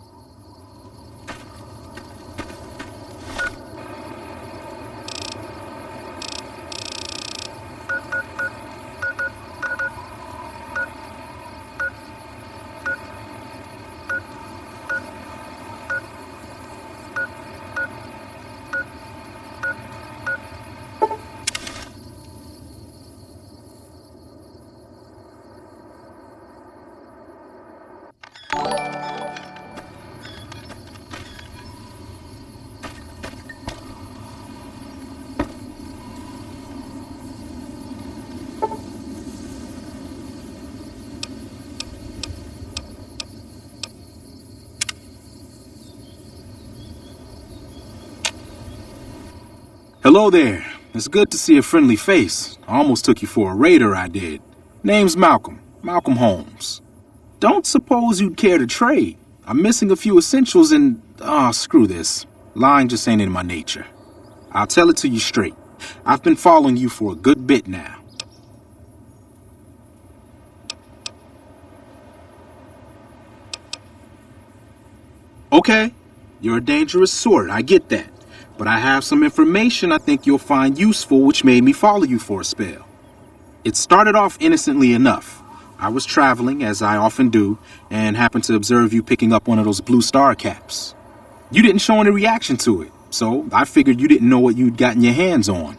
Hello there. It's good to see a friendly face. I almost took you for a raider, I did. Name's Malcolm. Malcolm Holmes. Don't suppose you'd care to trade. I'm missing a few essentials and... screw this. Lying just ain't in my nature. I'll tell it to you straight. I've been following you for a good bit now. Okay, you're a dangerous sort, I get that. But I have some information I think you'll find useful which made me follow you for a spell. It started off innocently enough. I was traveling, as I often do, and happened to observe you picking up one of those blue star caps. You didn't show any reaction to it, so I figured you didn't know what you'd gotten your hands on.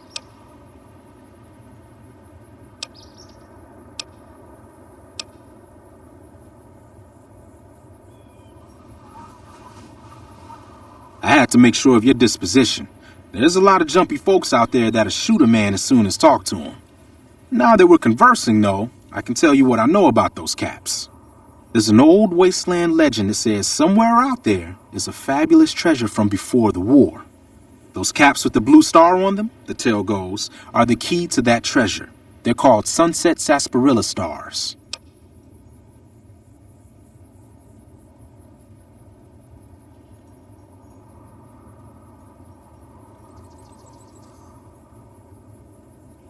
I had to make sure of your disposition. There's a lot of jumpy folks out there that'll shoot a man as soon as talk to him. Now that we're conversing, though, I can tell you what I know about those caps. There's an old wasteland legend that says somewhere out there is a fabulous treasure from before the war. Those caps with the blue star on them, the tale goes, are the key to that treasure. They're called sunset sarsaparilla stars.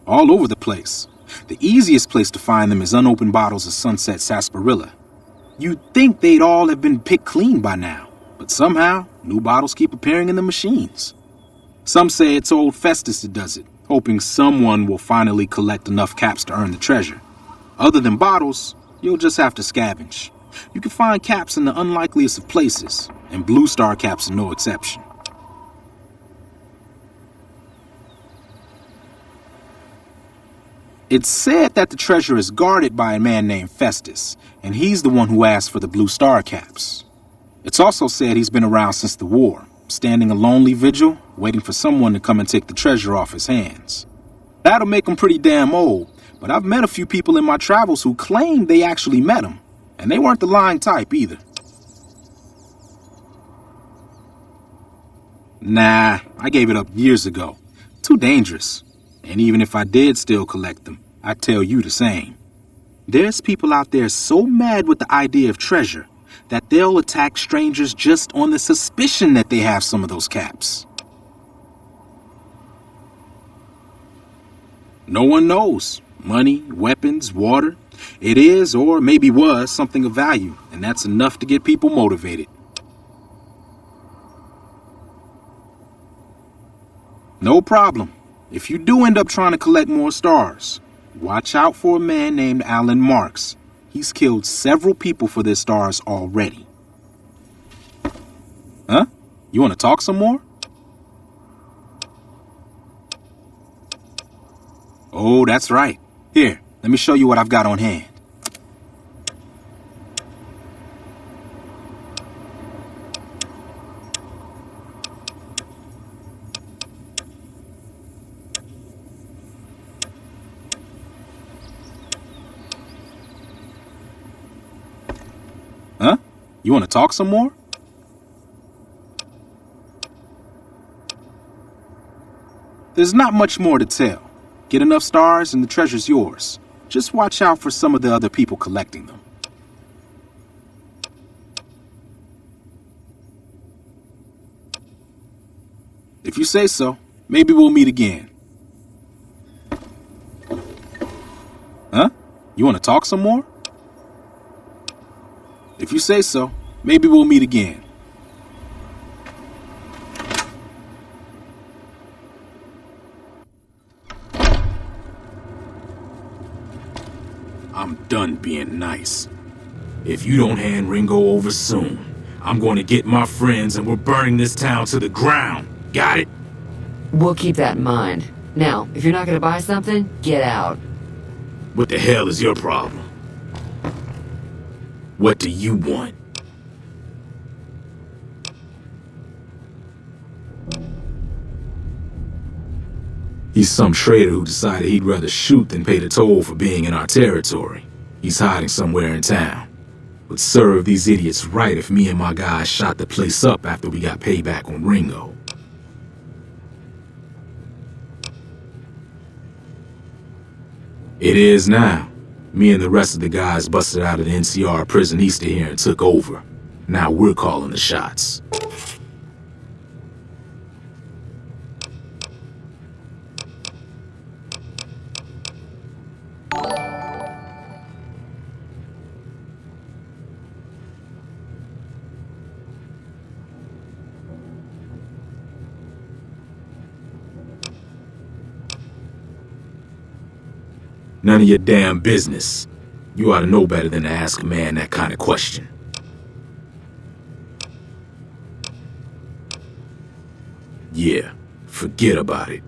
All over the place. The easiest place to find them is unopened bottles of sunset sarsaparilla. You'd think they'd all have been picked clean by now, but somehow new bottles keep appearing in the machines. Some say it's old Festus that does it, hoping someone will finally collect enough caps to earn the treasure. Other than bottles, you'll just have to scavenge. You can find caps in the unlikeliest of places, and blue star caps are no exception. It's said that the treasure is guarded by a man named Festus, and he's the one who asked for the blue star caps. It's also said he's been around since the war, standing a lonely vigil, waiting for someone to come and take the treasure off his hands. That'll make him pretty damn old, but I've met a few people in my travels who claim they actually met him, and they weren't the lying type either. Nah, I gave it up years ago. Too dangerous. And even if I did still collect them, I'd tell you the same. There's people out there so mad with the idea of treasure that they'll attack strangers just on the suspicion that they have some of those caps. No one knows. Money, weapons, water. It is, or maybe was, something of value, and that's enough to get people motivated. No problem. If you do end up trying to collect more stars, watch out for a man named Alan Marks. He's killed several people for their stars already. Huh? You want to talk some more? Oh, that's right. Here, let me show you what I've got on hand. Huh? You want to talk some more? There's not much more to tell. Get enough stars and the treasure's yours. Just watch out for some of the other people collecting them. If you say so, maybe we'll meet again. Huh? You want to talk some more? If you say so, maybe we'll meet again. I'm done being nice. If you don't hand Ringo over soon, I'm going to get my friends and we're burning this town to the ground. Got it? We'll keep that in mind. Now, if you're not going to buy something, get out. What the hell is your problem? What do you want? He's some trader who decided he'd rather shoot than pay the toll for being in our territory. He's hiding somewhere in town. Would serve these idiots right if me and my guys shot the place up after we got payback on Ringo. It is now. Me and the rest of the guys busted out of the NCR prison east of here and took over. Now we're calling the shots. None of your damn business. You ought to know better than to ask a man that kind of question. Yeah, forget about it.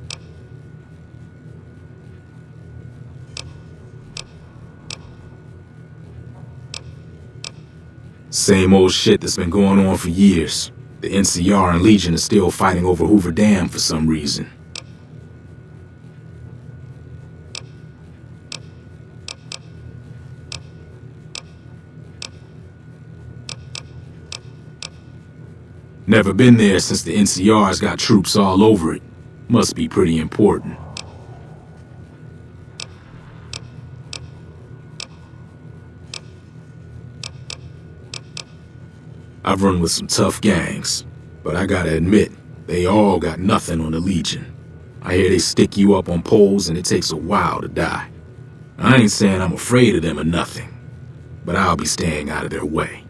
Same old shit that's been going on for years. The NCR and Legion are still fighting over Hoover Dam for some reason. Never been there since the NCR's got troops all over it. Must be pretty important. I've run with some tough gangs, but I gotta admit, they all got nothing on the Legion. I hear they stick you up on poles and it takes a while to die. I ain't saying I'm afraid of them or nothing, but I'll be staying out of their way.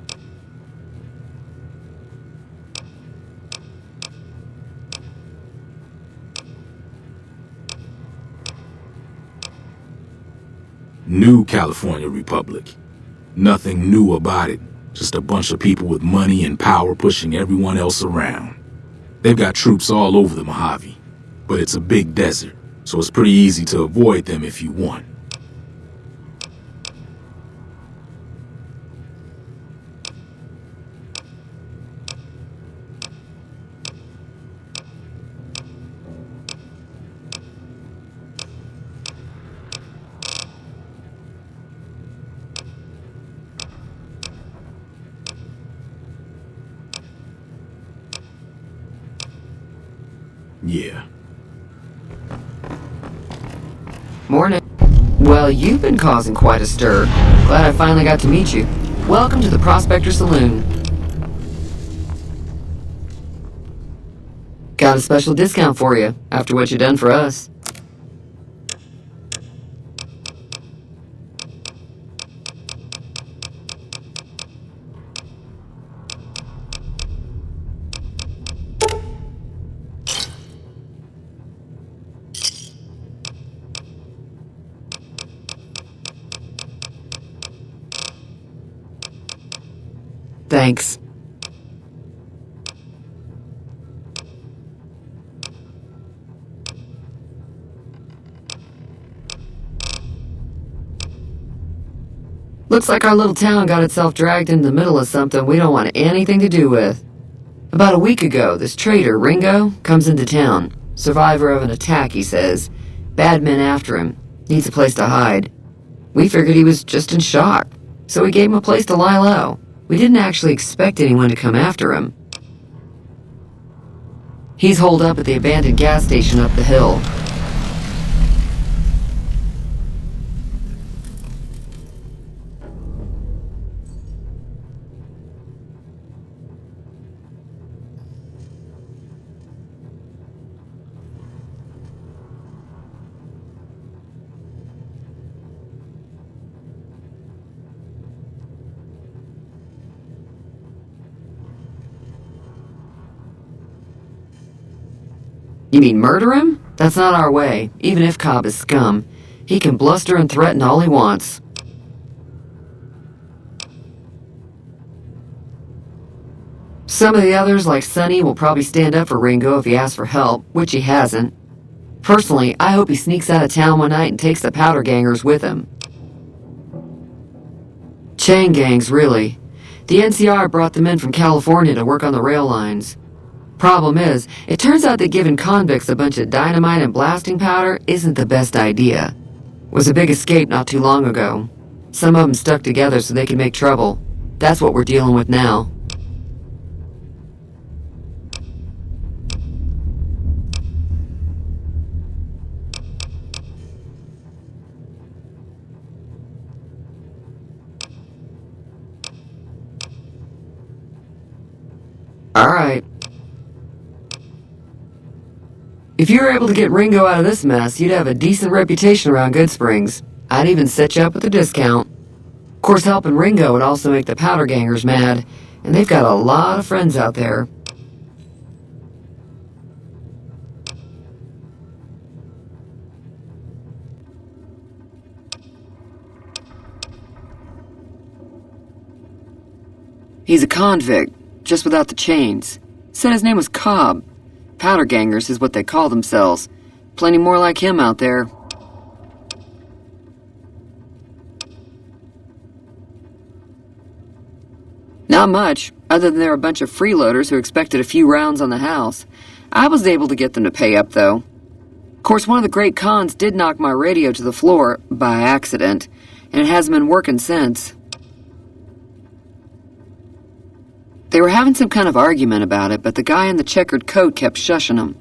New California Republic. Nothing new about it. Just a bunch of people with money and power pushing everyone else around. They've got troops all over the Mojave, but it's a big desert, so it's pretty easy to avoid them if you want. Yeah. Morning. Well, you've been causing quite a stir. Glad I finally got to meet you. Welcome to the Prospector Saloon. Got a special discount for you, after what you done for us. Thanks. Looks like our little town got itself dragged into the middle of something we don't want anything to do with. About a week ago, this trader, Ringo, comes into town. Survivor of an attack, he says. Bad men after him. Needs a place to hide. We figured he was just in shock, so we gave him a place to lie low. We didn't actually expect anyone to come after him. He's holed up at the abandoned gas station up the hill. You mean murder him? That's not our way, even if Cobb is scum. He can bluster and threaten all he wants. Some of the others, like Sonny, will probably stand up for Ringo if he asks for help, which he hasn't. Personally, I hope he sneaks out of town one night and takes the powder gangers with him. Chain gangs, really. The NCR brought them in from California to work on the rail lines. Problem is, it turns out that giving convicts a bunch of dynamite and blasting powder isn't the best idea. Was a big escape not too long ago. Some of them stuck together so they could make trouble. That's what we're dealing with now. All right. If you were able to get Ringo out of this mess, you'd have a decent reputation around Goodsprings. I'd even set you up with a discount. Of course, helping Ringo would also make the powder gangers mad, and they've got a lot of friends out there. He's a convict, just without the chains. Said his name was Cobb. Powder gangers is what they call themselves. Plenty more like him out there. Not much, other than they're a bunch of freeloaders who expected a few rounds on the house. I was able to get them to pay up, though. Of course, one of the great cons did knock my radio to the floor, by accident, and it hasn't been working since. They were having some kind of argument about it, but the guy in the checkered coat kept shushing them.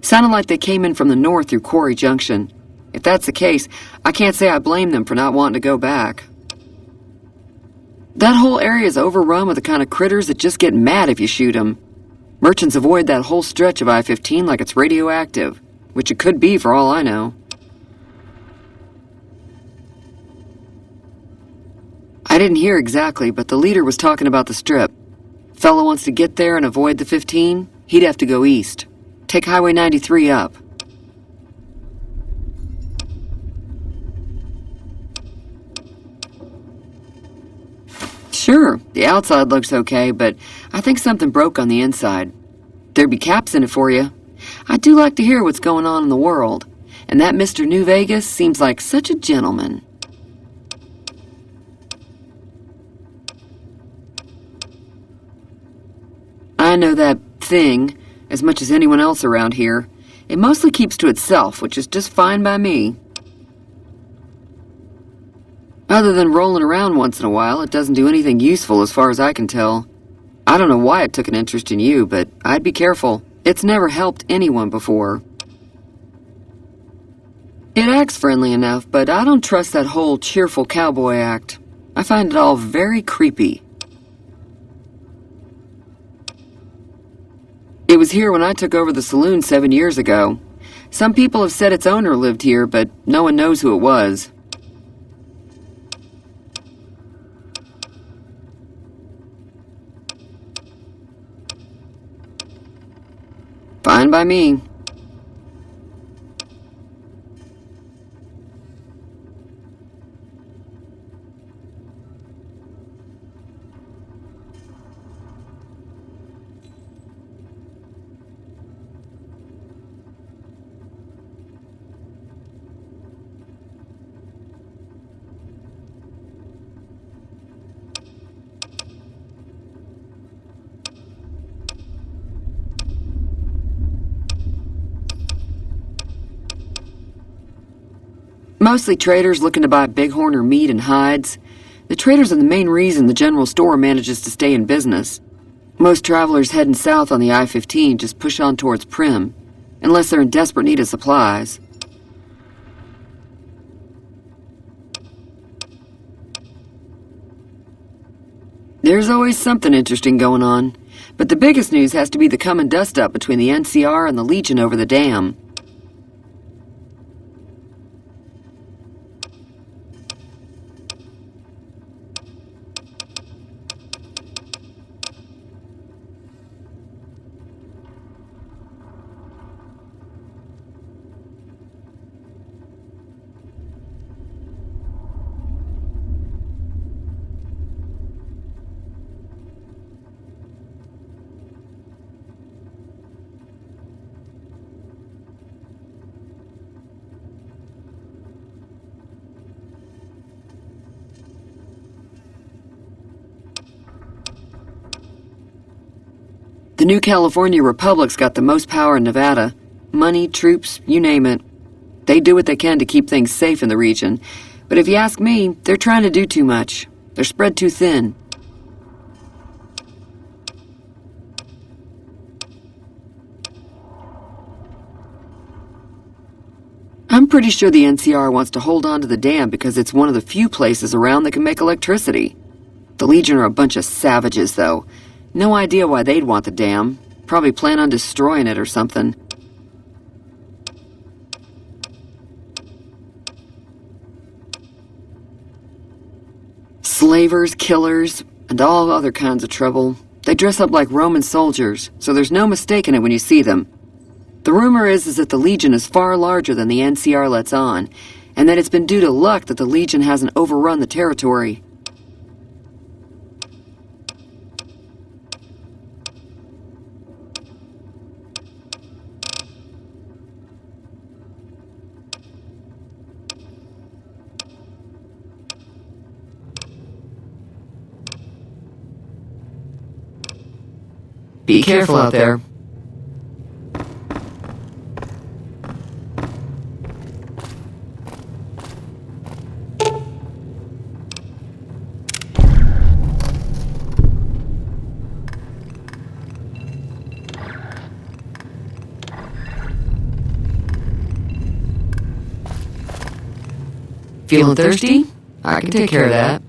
Sounded like they came in from the north through Quarry Junction. If that's the case, I can't say I blame them for not wanting to go back. That whole area is overrun with the kind of critters that just get mad if you shoot them. Merchants avoid that whole stretch of I-15 like it's radioactive, which it could be for all I know. I didn't hear exactly, but the leader was talking about the strip. Fellow wants to get there and avoid the 15, he'd have to go east. Take Highway 93 up. Sure, the outside looks okay, but I think something broke on the inside. There'd be caps in it for you. I do like to hear what's going on in the world, and that Mr. New Vegas seems like such a gentleman. I know that thing as much as anyone else around here. It mostly keeps to itself, which is just fine by me. Other than rolling around once in a while, it doesn't do anything useful as far as I can tell. I don't know why it took an interest in you, but I'd be careful. It's never helped anyone before. It acts friendly enough, but I don't trust that whole cheerful cowboy act. I find it all very creepy. It was here when I took over the saloon 7 years ago. Some people have said its owner lived here, but no one knows who it was. Fine by me. Mostly traders looking to buy bighorn or meat and hides. The traders are the main reason the general store manages to stay in business. Most travelers heading south on the I-15 just push on towards Prim, unless they're in desperate need of supplies. There's always something interesting going on, but the biggest news has to be the coming dust-up between the NCR and the Legion over the dam. The new California Republic's got the most power in Nevada. Money, troops, you name it. They do what they can to keep things safe in the region. But if you ask me, they're trying to do too much. They're spread too thin. I'm pretty sure the NCR wants to hold on to the dam because it's one of the few places around that can make electricity. The Legion are a bunch of savages, though. No idea why they'd want the dam. Probably plan on destroying it or something. Slavers, killers, and all other kinds of trouble. They dress up like Roman soldiers, so there's no mistaking it when you see them. The rumor is that the Legion is far larger than the NCR lets on, and that it's been due to luck that the Legion hasn't overrun the territory. Be careful out there. Feeling thirsty? I can take care of that.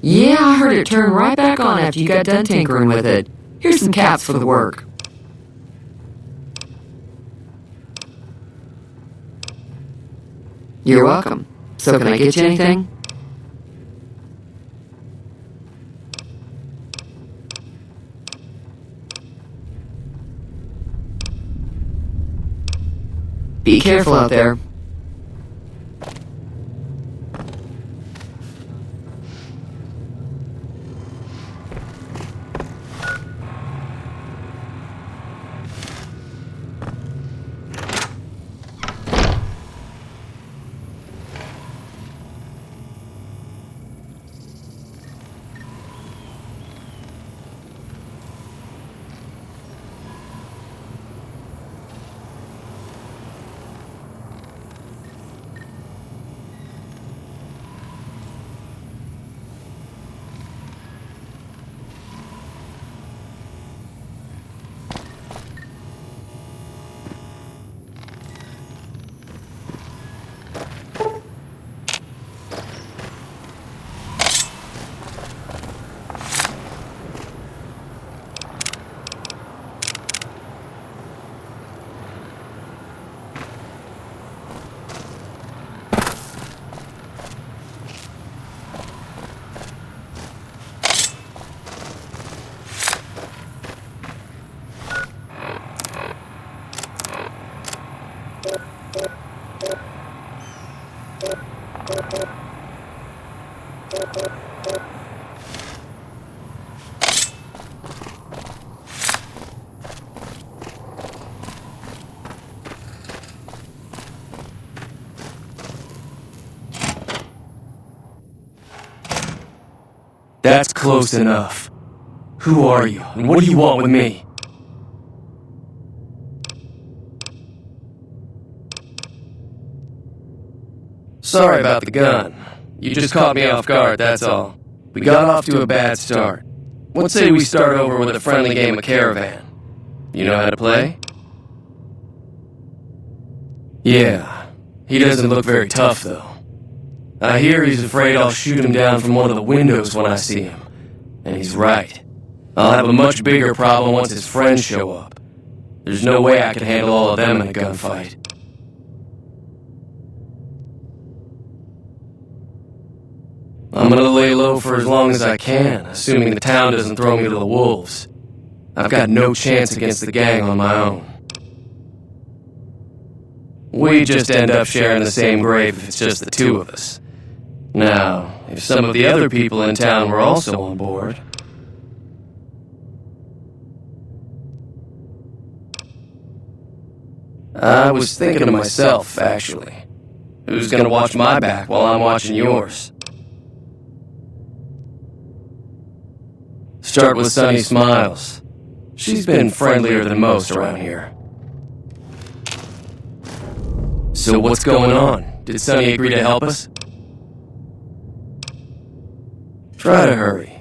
Yeah, I heard it turn right back on after you got done tinkering with it. Here's some caps for the work. You're welcome. So can I get you anything? Be careful out there. That's close enough. Who are you, and what do you want with me? Sorry about the gun. You just caught me off guard, that's all. We got off to a bad start. Let's say we start over with a friendly game of Caravan. You know how to play? Yeah. He doesn't look very tough, though. I hear he's afraid I'll shoot him down from one of the windows when I see him. And he's right. I'll have a much bigger problem once his friends show up. There's no way I can handle all of them in a gunfight. I'm gonna lay low for as long as I can, assuming the town doesn't throw me to the wolves. I've got no chance against the gang on my own. We just end up sharing the same grave if it's just the two of us. Now, if some of the other people in town were also on board... I was thinking to myself, actually. Who's gonna watch my back while I'm watching yours? Start with Sunny Smiles. She's been friendlier than most around here. So what's going on? Did Sunny agree to help us? Try to hurry.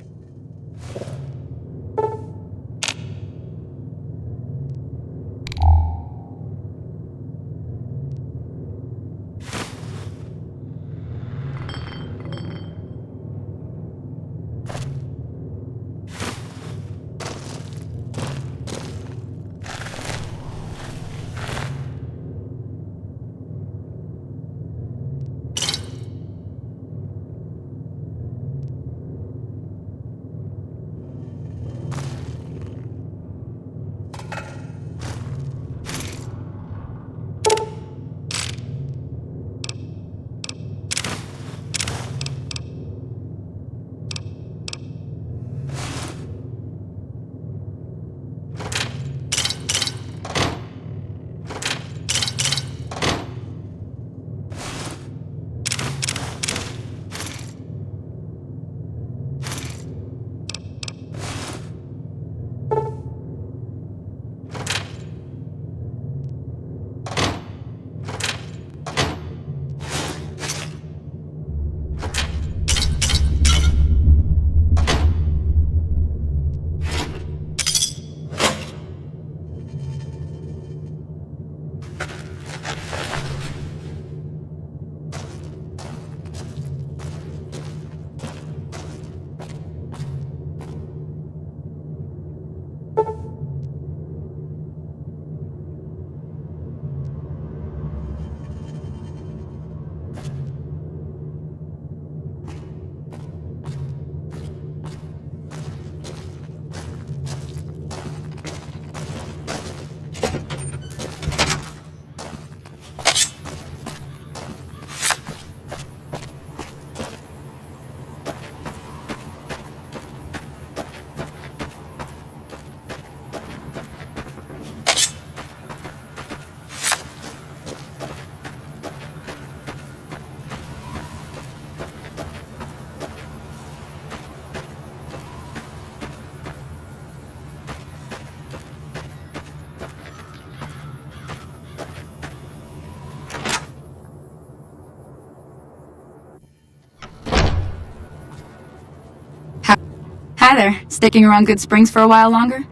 Hi there. Sticking around Good Springs for a while longer?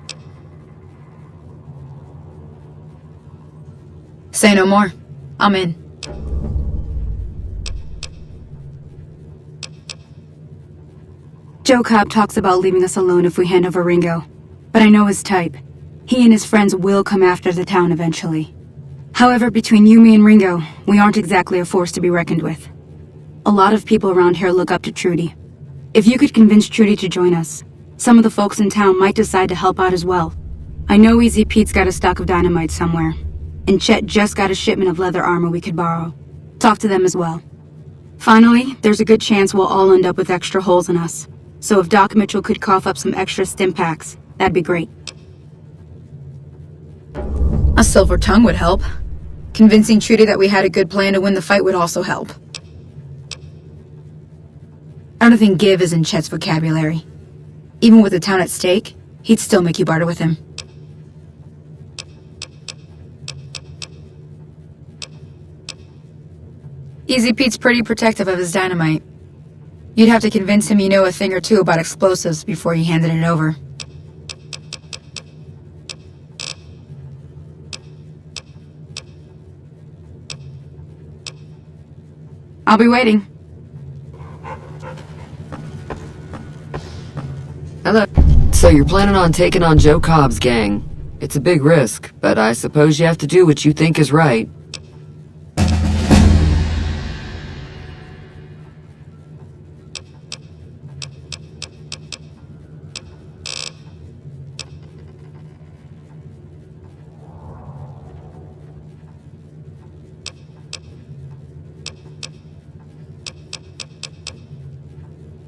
Say no more. I'm in. Joe Cobb talks about leaving us alone if we hand over Ringo, but I know his type. He and his friends will come after the town eventually. However, between you, me, and Ringo, we aren't exactly a force to be reckoned with. A lot of people around here look up to Trudy. If you could convince Trudy to join us, some of the folks in town might decide to help out as well. I know Easy Pete's got a stock of dynamite somewhere, and Chet just got a shipment of leather armor we could borrow. Talk to them as well. Finally, there's a good chance we'll all end up with extra holes in us. So if Doc Mitchell could cough up some extra stim packs, that'd be great. A silver tongue would help. Convincing Trudy that we had a good plan to win the fight would also help. I don't think give is in Chet's vocabulary. Even with the town at stake, he'd still make you barter with him. Easy Pete's pretty protective of his dynamite. You'd have to convince him you know a thing or two about explosives before you handed it over. I'll be waiting. Hello. So you're planning on taking on Joe Cobb's gang. It's a big risk, but I suppose you have to do what you think is right.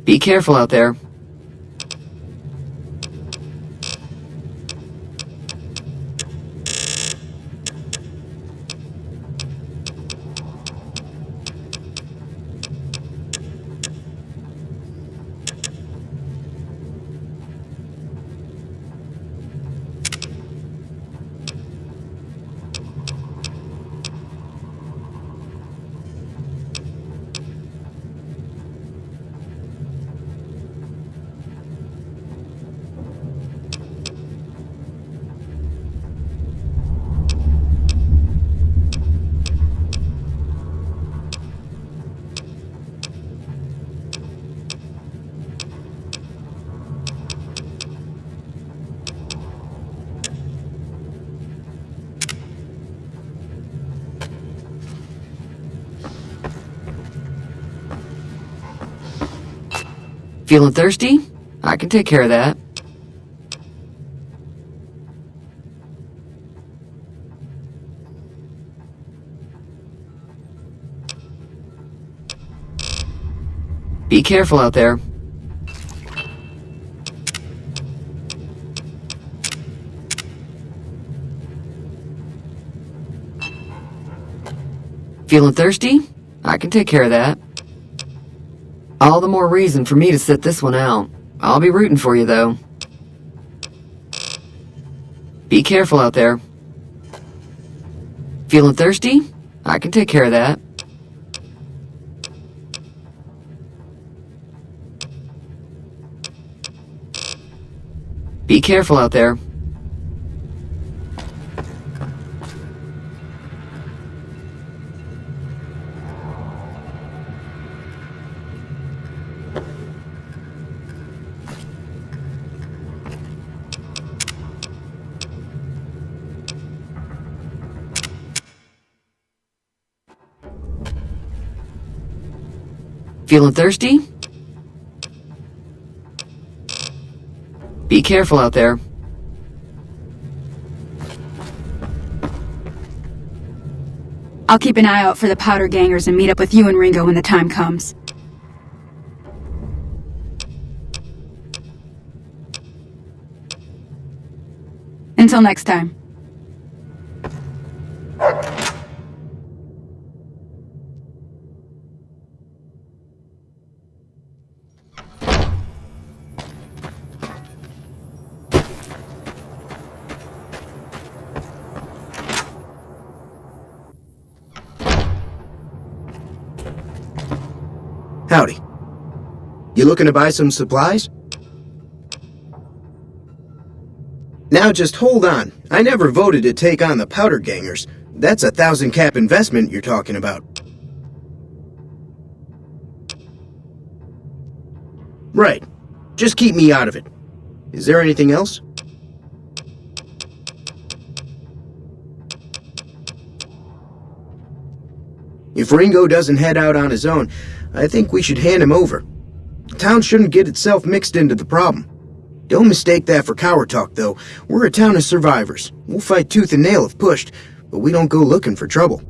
Be careful out there. Feeling thirsty? I can take care of that. Be careful out there. Feeling thirsty? I can take care of that. All the more reason for me to sit this one out. I'll be rooting for you, though. Be careful out there. Feeling thirsty? I can take care of that. Be careful out there. Feeling thirsty? Be careful out there. I'll keep an eye out for the powder gangers and meet up with you and Ringo when the time comes. Until next time. Howdy. You looking to buy some supplies? Now just hold on. I never voted to take on the powder gangers. That's a 1,000 cap investment you're talking about. Right. Just keep me out of it. Is there anything else? If Ringo doesn't head out on his own, I think we should hand him over. The town shouldn't get itself mixed into the problem. Don't mistake that for coward talk, though. We're a town of survivors. We'll fight tooth and nail if pushed, but we don't go looking for trouble.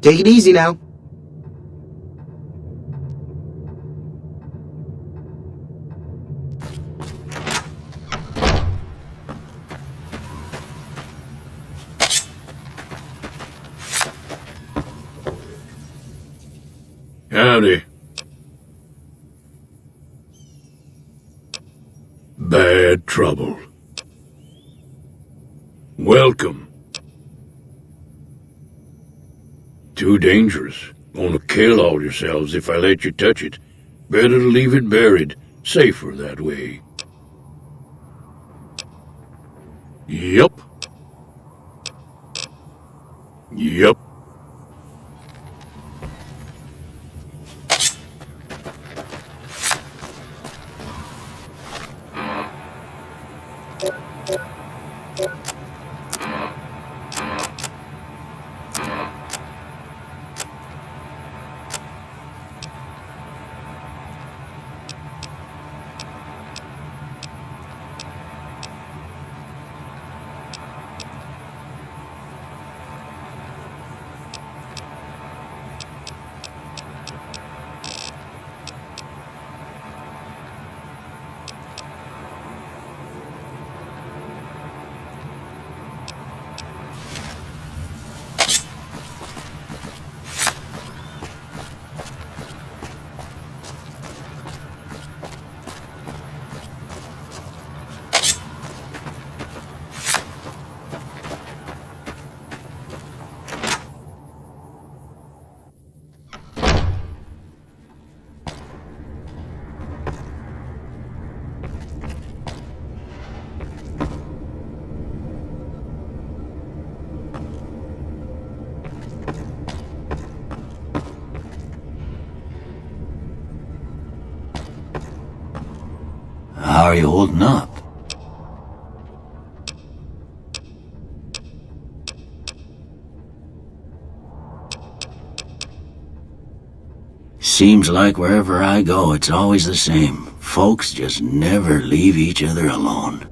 Take it easy now. Howdy. Bad trouble. Welcome. Too dangerous. Gonna kill all yourselves if I let you touch it. Better to leave it buried. Safer that way. Yup. Yup. How are you holding up? Seems like wherever I go, it's always the same. Folks just never leave each other alone.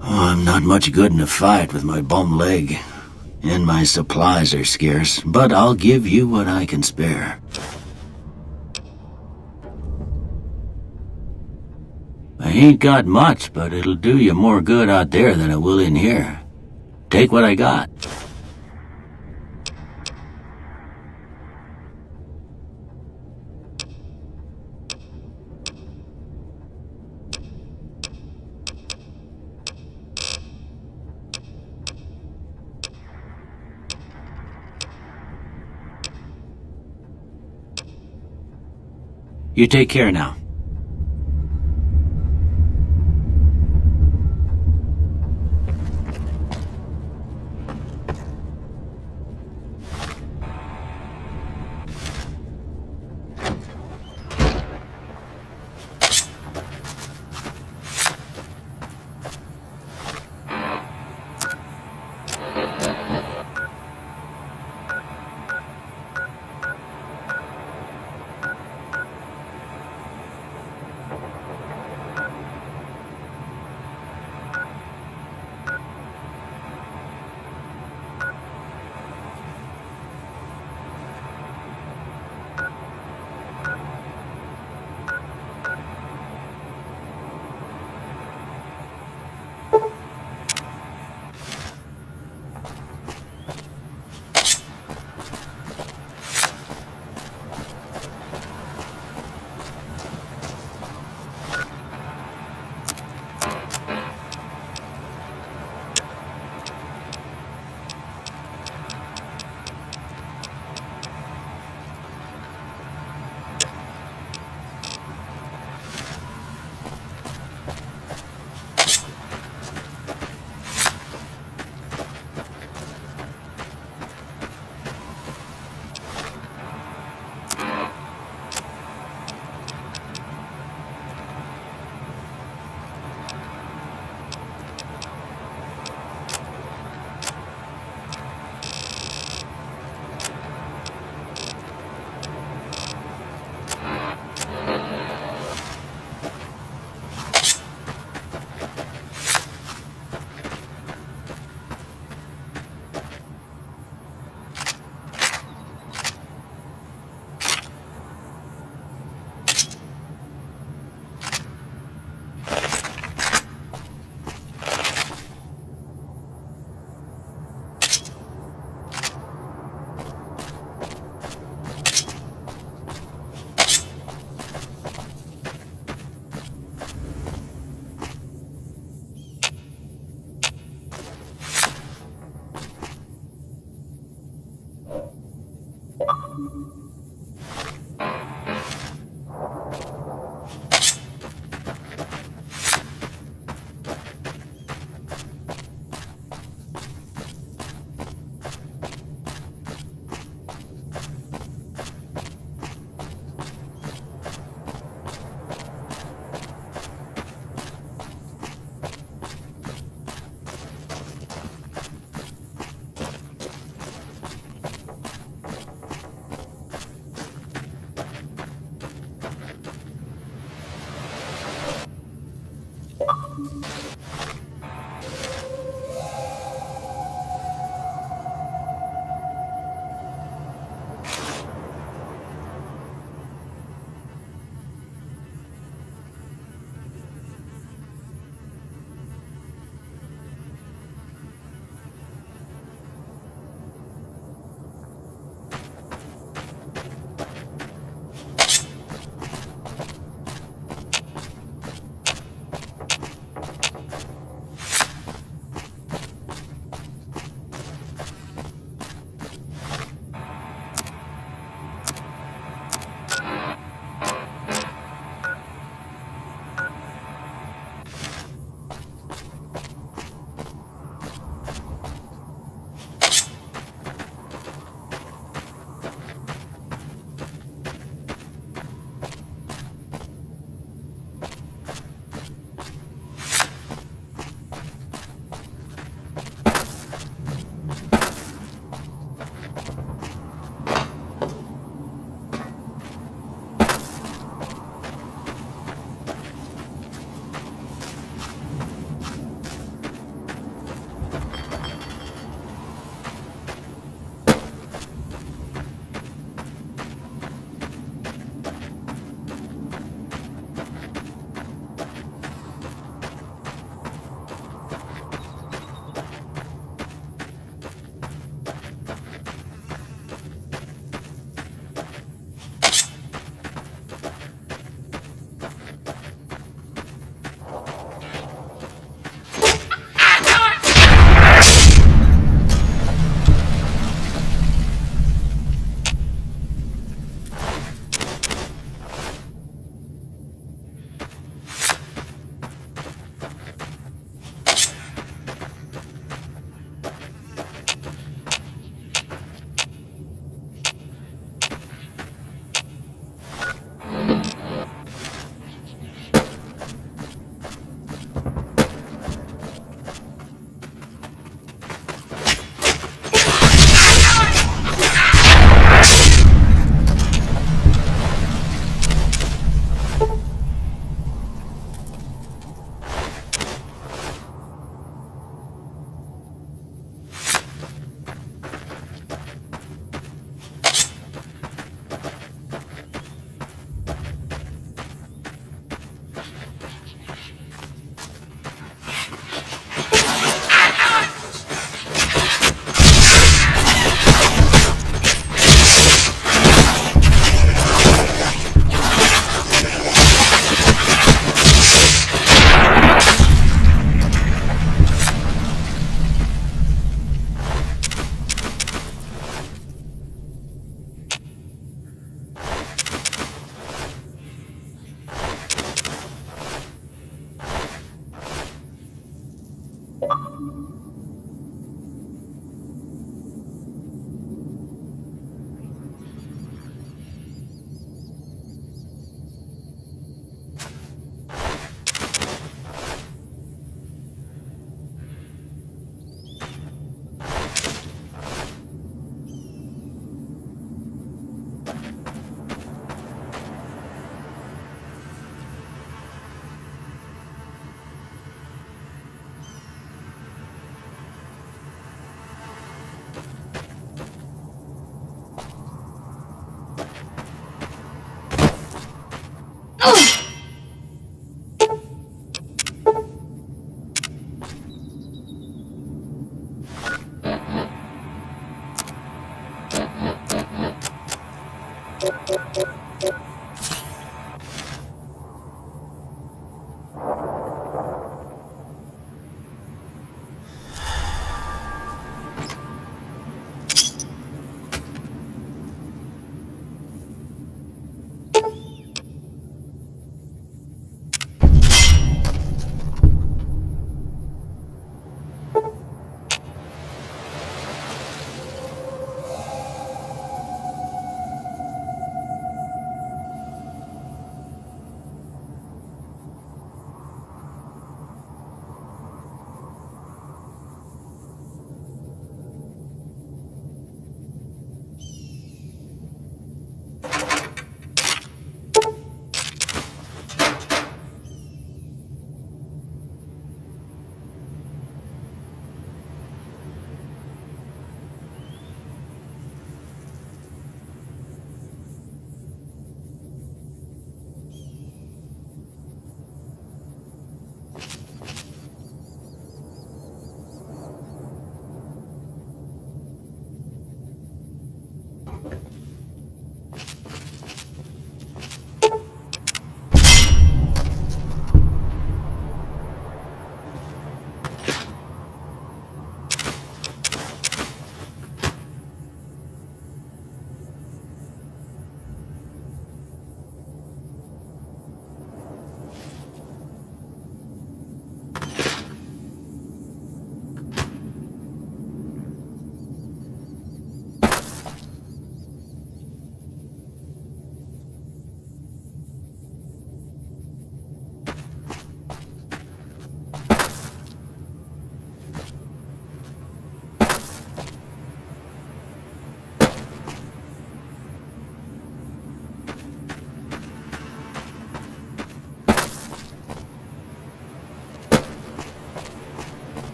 Oh, I'm not much good in a fight with my bum leg, and my supplies are scarce, but I'll give you what I can spare. I ain't got much, but it'll do you more good out there than it will in here. Take what I got. You take care now.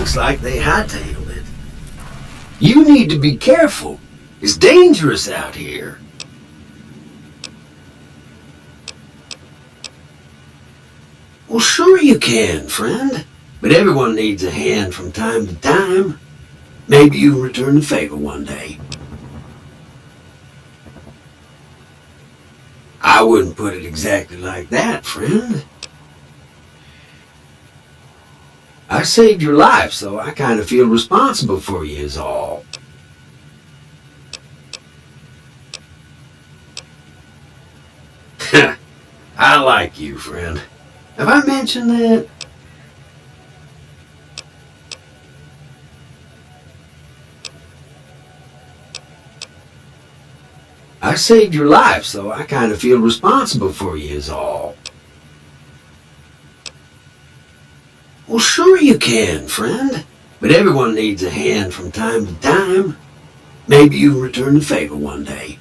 Looks like they hightailed it. You need to be careful. It's dangerous out here. Well, sure you can, friend. But everyone needs a hand from time to time. Maybe you'll return the favor one day. I wouldn't put it exactly like that, friend. I saved your life, so I kind of feel responsible for you is all. I like you, friend. Have I mentioned that? I saved your life, so I kind of feel responsible for you is all. Well, sure you can, friend. But everyone needs a hand from time to time. Maybe you'll return the favor one day.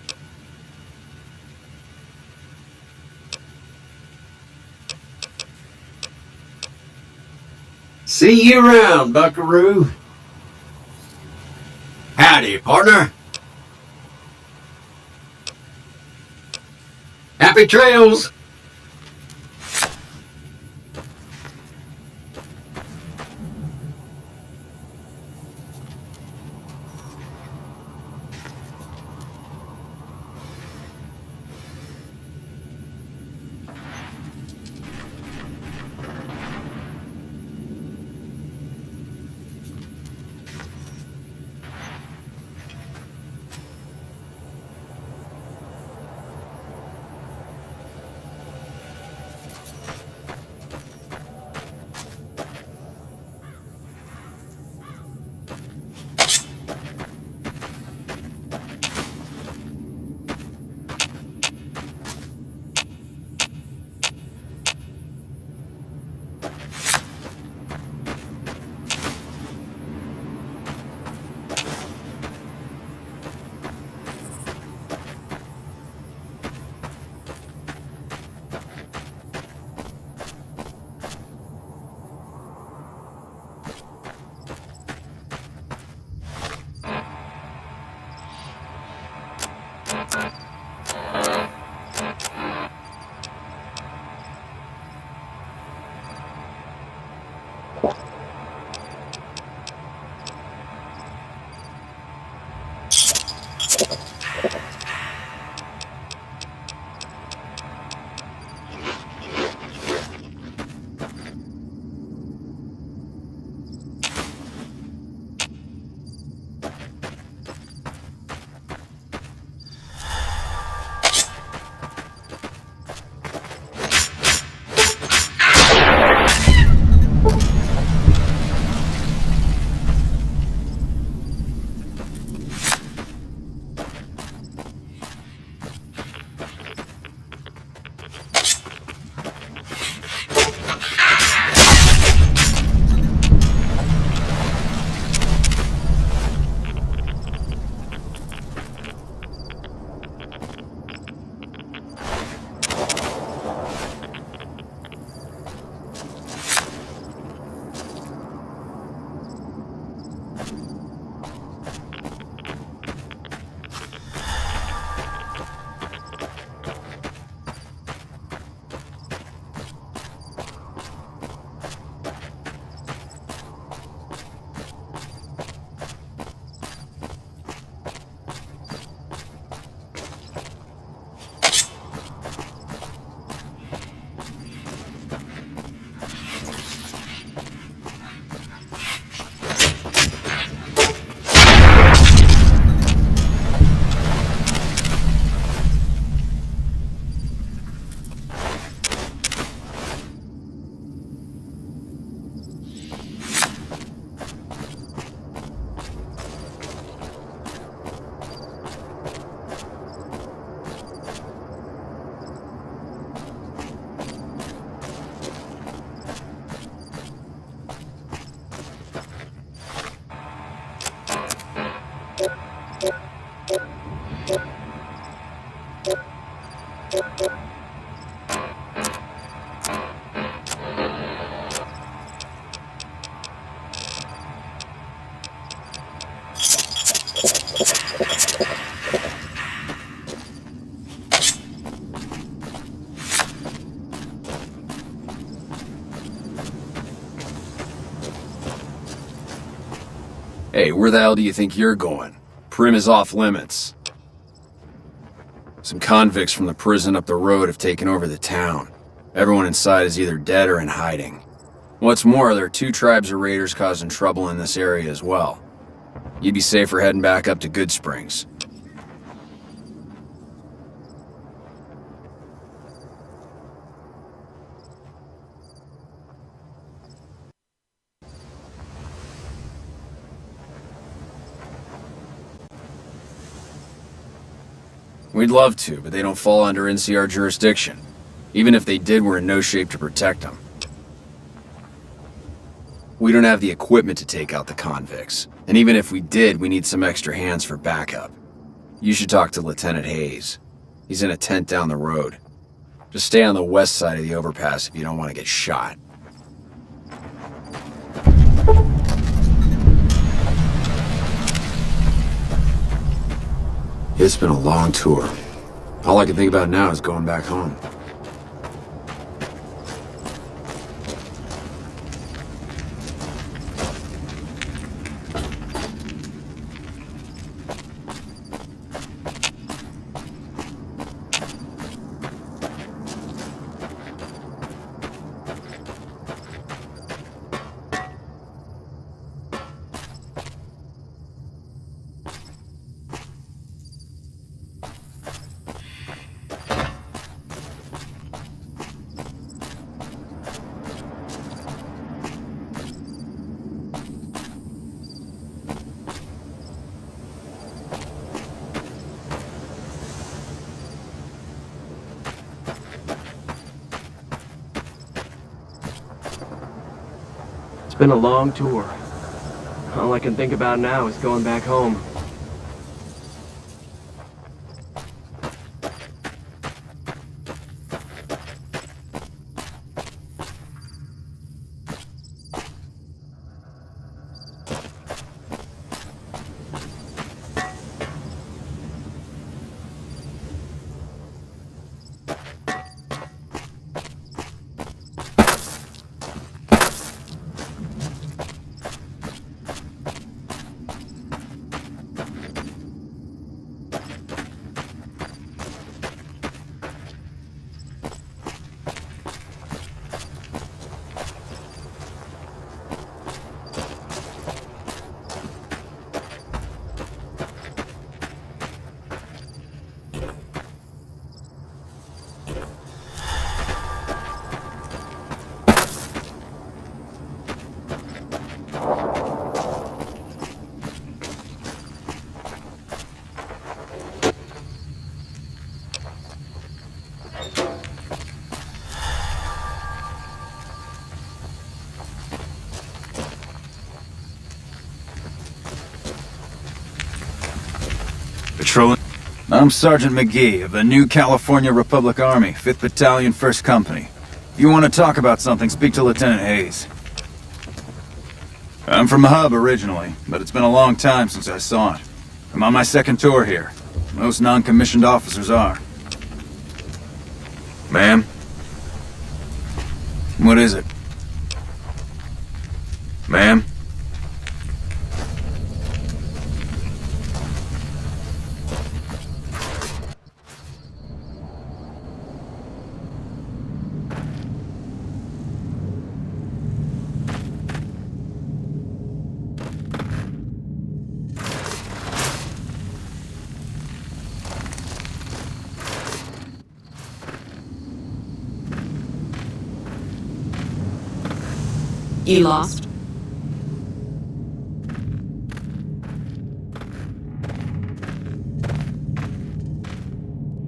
See you around, buckaroo. Howdy, partner. Happy trails! Hey, where the hell do you think you're going? Prim is off limits. Some convicts from the prison up the road have taken over the town. Everyone inside is either dead or in hiding. What's more, there are 2 tribes of raiders causing trouble in this area as well. You'd be safer heading back up to Good Springs. We'd love to, but they don't fall under NCR jurisdiction. Even if they did, we're in no shape to protect them. We don't have the equipment to take out the convicts. And even if we did, we need some extra hands for backup. You should talk to Lieutenant Hayes. He's in a tent down the road. Just stay on the west side of the overpass if you don't want to get shot. It's been a long tour. All I can think about now is going back home. It's been a long tour. All I can think about now is going back home. Patrolling. I'm Sergeant McGee of the New California Republic Army, 5th Battalion, 1st Company. If you want to talk about something, speak to Lieutenant Hayes. I'm from the hub originally, but it's been a long time since I saw it. I'm on my 2nd tour here. Most non-commissioned officers are. Ma'am? What is it? Ma'am? You lost?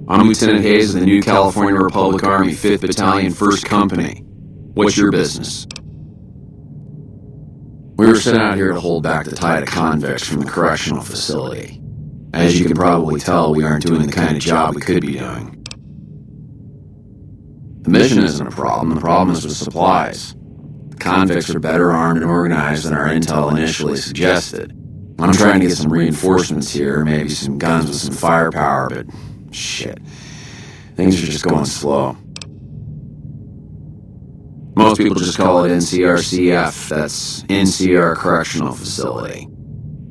I'm Lieutenant Hayes of the New California Republic Army, 5th Battalion, 1st Company. What's your business? We were sent out here to hold back the tide of convicts from the correctional facility. As you can probably tell, we aren't doing the kind of job we could be doing. The mission isn't a problem, the problem is with supplies. The convicts are better armed and organized than our intel initially suggested. I'm trying to get some reinforcements here, maybe some guns with some firepower, but shit. Things are just going slow. Most people just call it NCRCF, that's NCR Correctional Facility.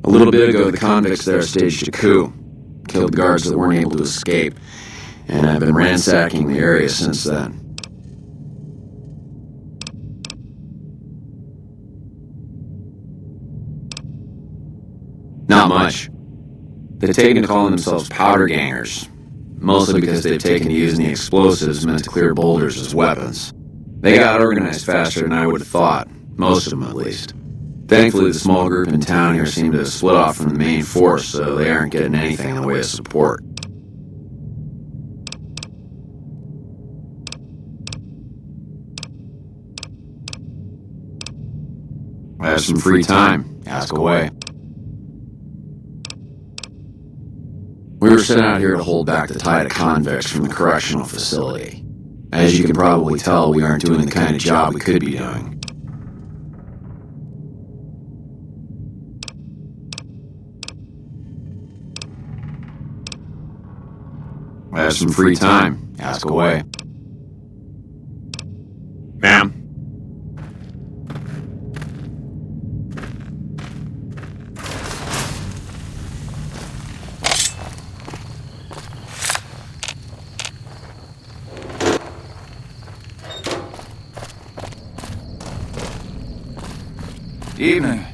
A little bit ago, the convicts there staged a coup, killed the guards that weren't able to escape, and I've been ransacking the area since then. Not much. They've taken to calling themselves powder gangers, mostly because they've taken to using the explosives meant to clear boulders as weapons. They got organized faster than I would have thought, most of them at least. Thankfully, the small group in town here seem to have split off from the main force, so they aren't getting anything in the way of support. I have some free time. Ask away. We were sent out here to hold back the tide of convicts from the correctional facility. As you can probably tell, we aren't doing the kind of job we could be doing. I have some free time. Ask away. Ma'am. Evening.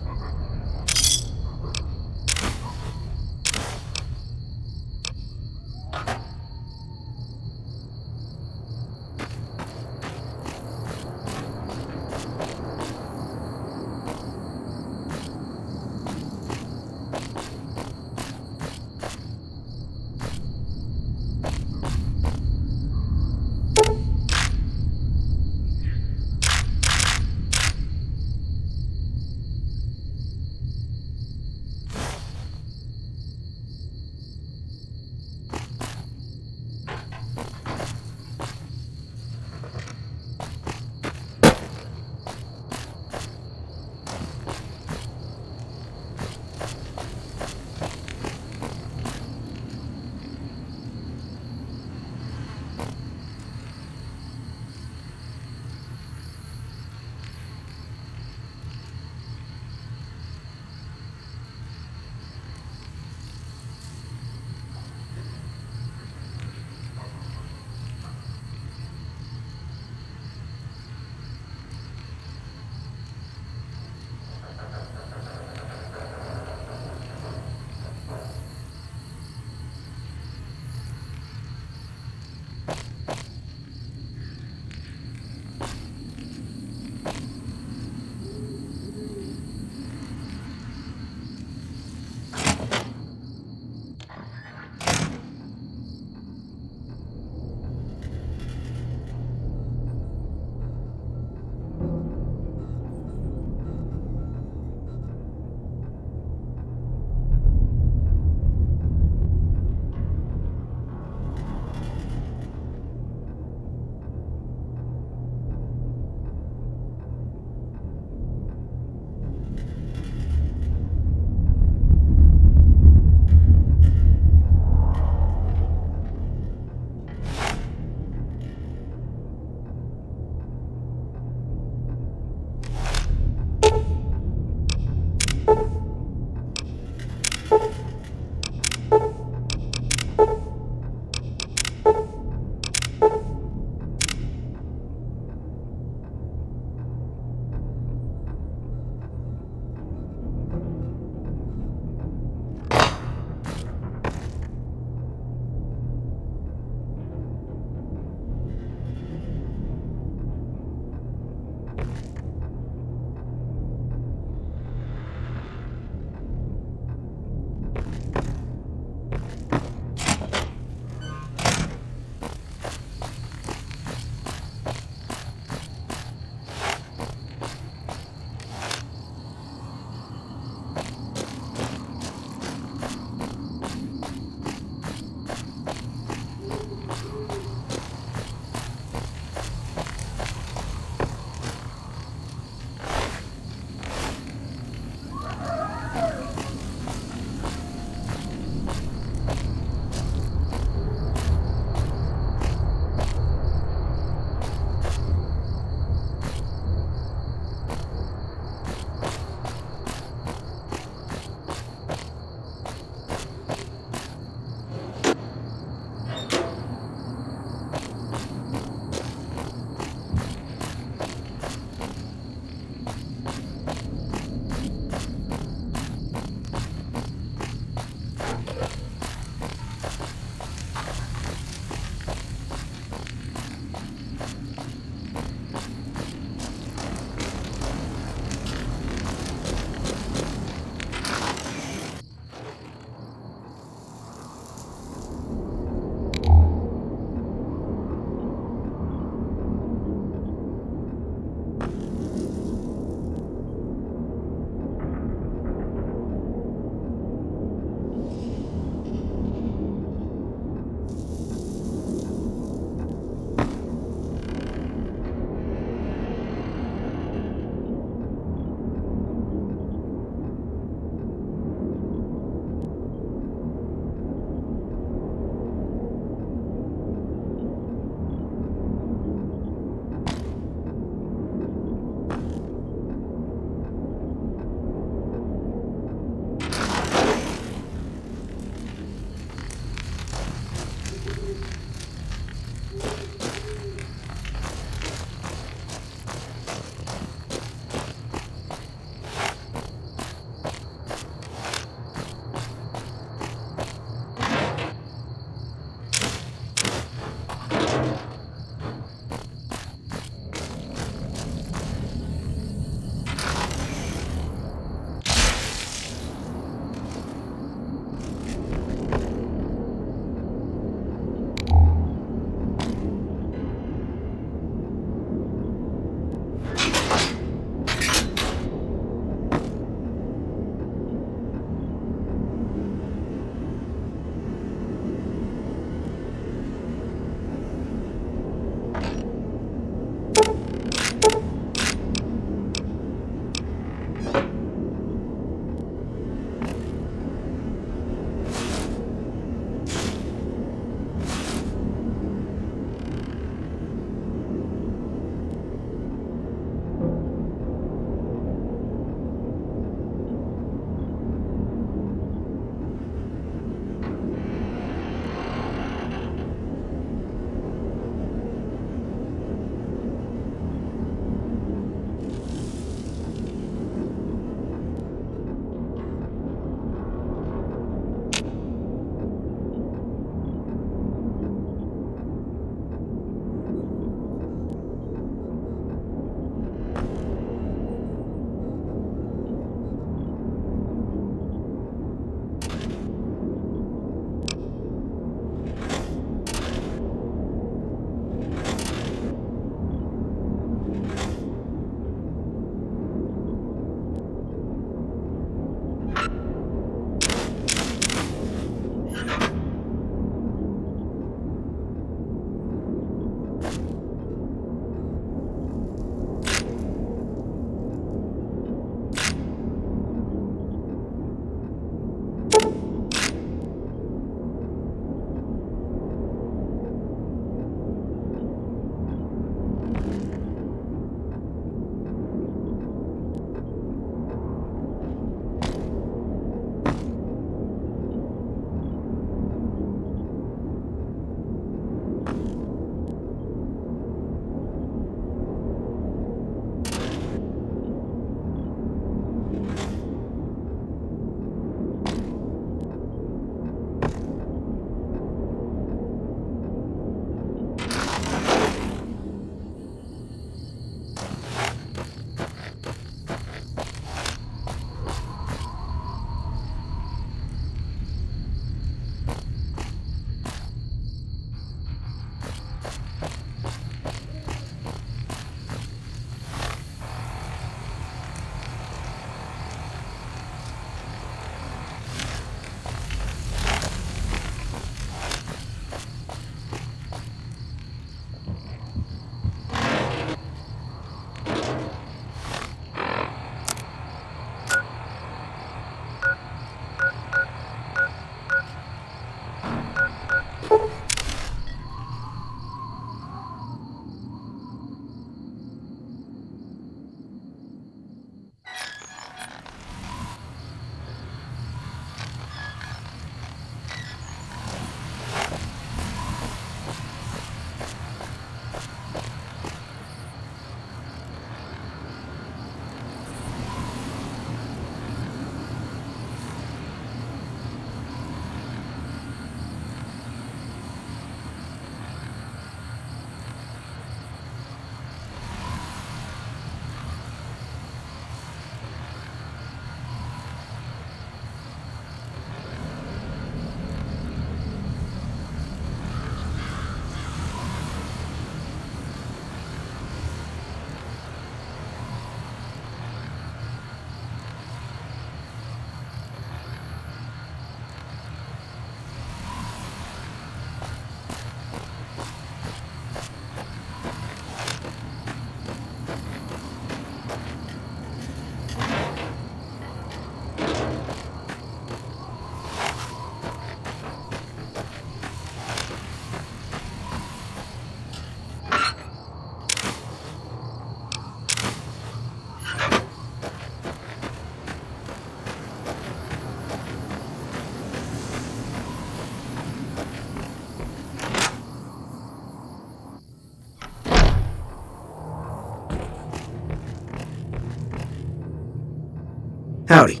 Howdy.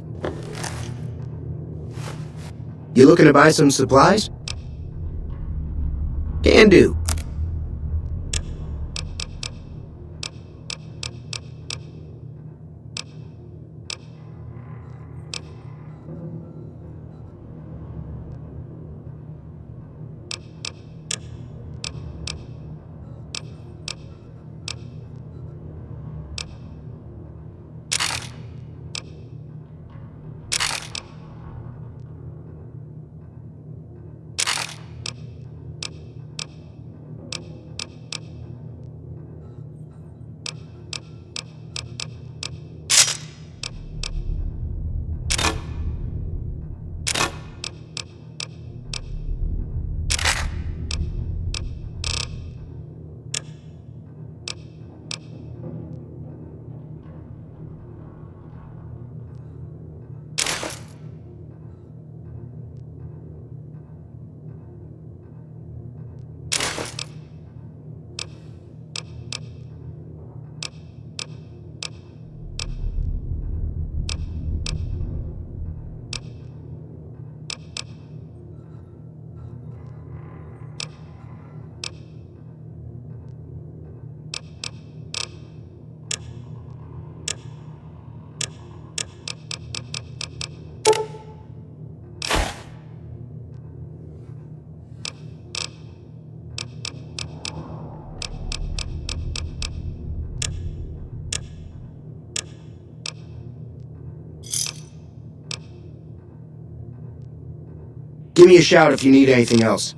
You looking to buy some supplies? Can do. Give me a shout if you need anything else.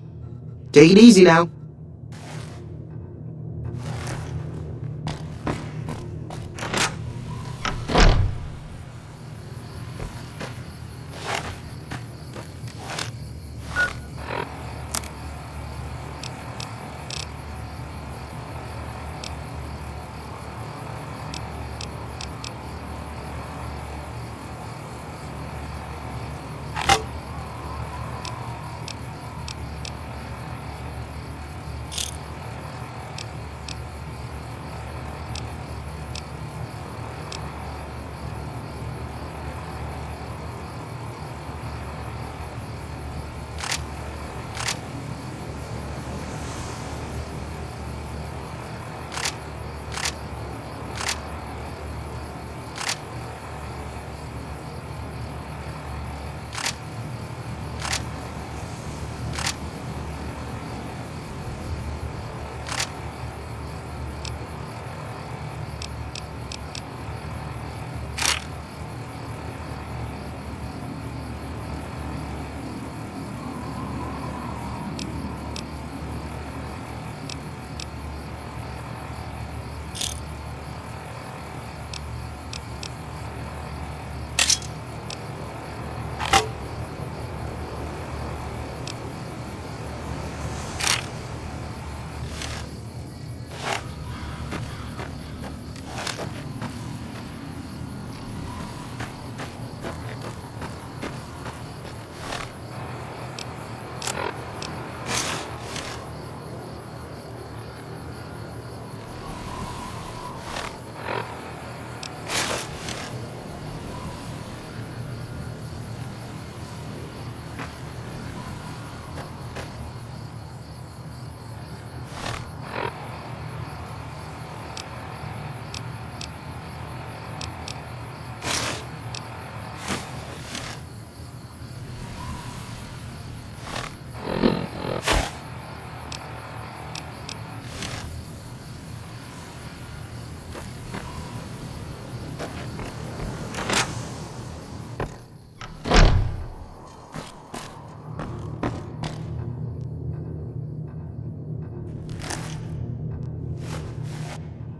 Take it easy now.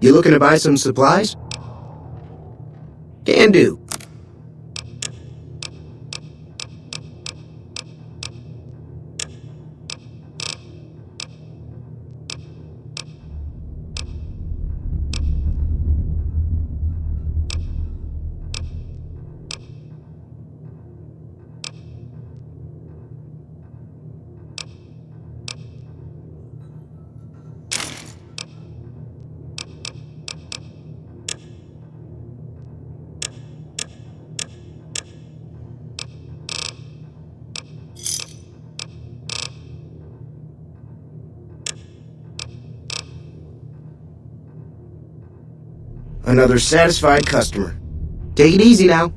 You looking to buy some supplies? Can do. Another satisfied customer. Take it easy now.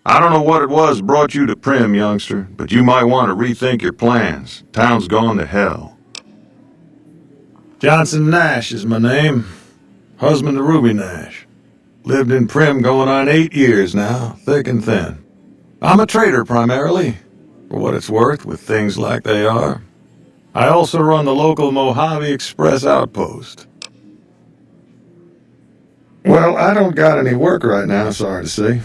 I don't know what it was brought you to Prim, youngster, but you might want to rethink your plans. Town's gone to hell. Johnson Nash is my name. Husband to Ruby Nash. Lived in Prim going on 8 years now, thick and thin. I'm a trader primarily, for what it's worth with things like they are. I also run the local Mojave Express outpost. Well, I don't got any work right now, sorry to say.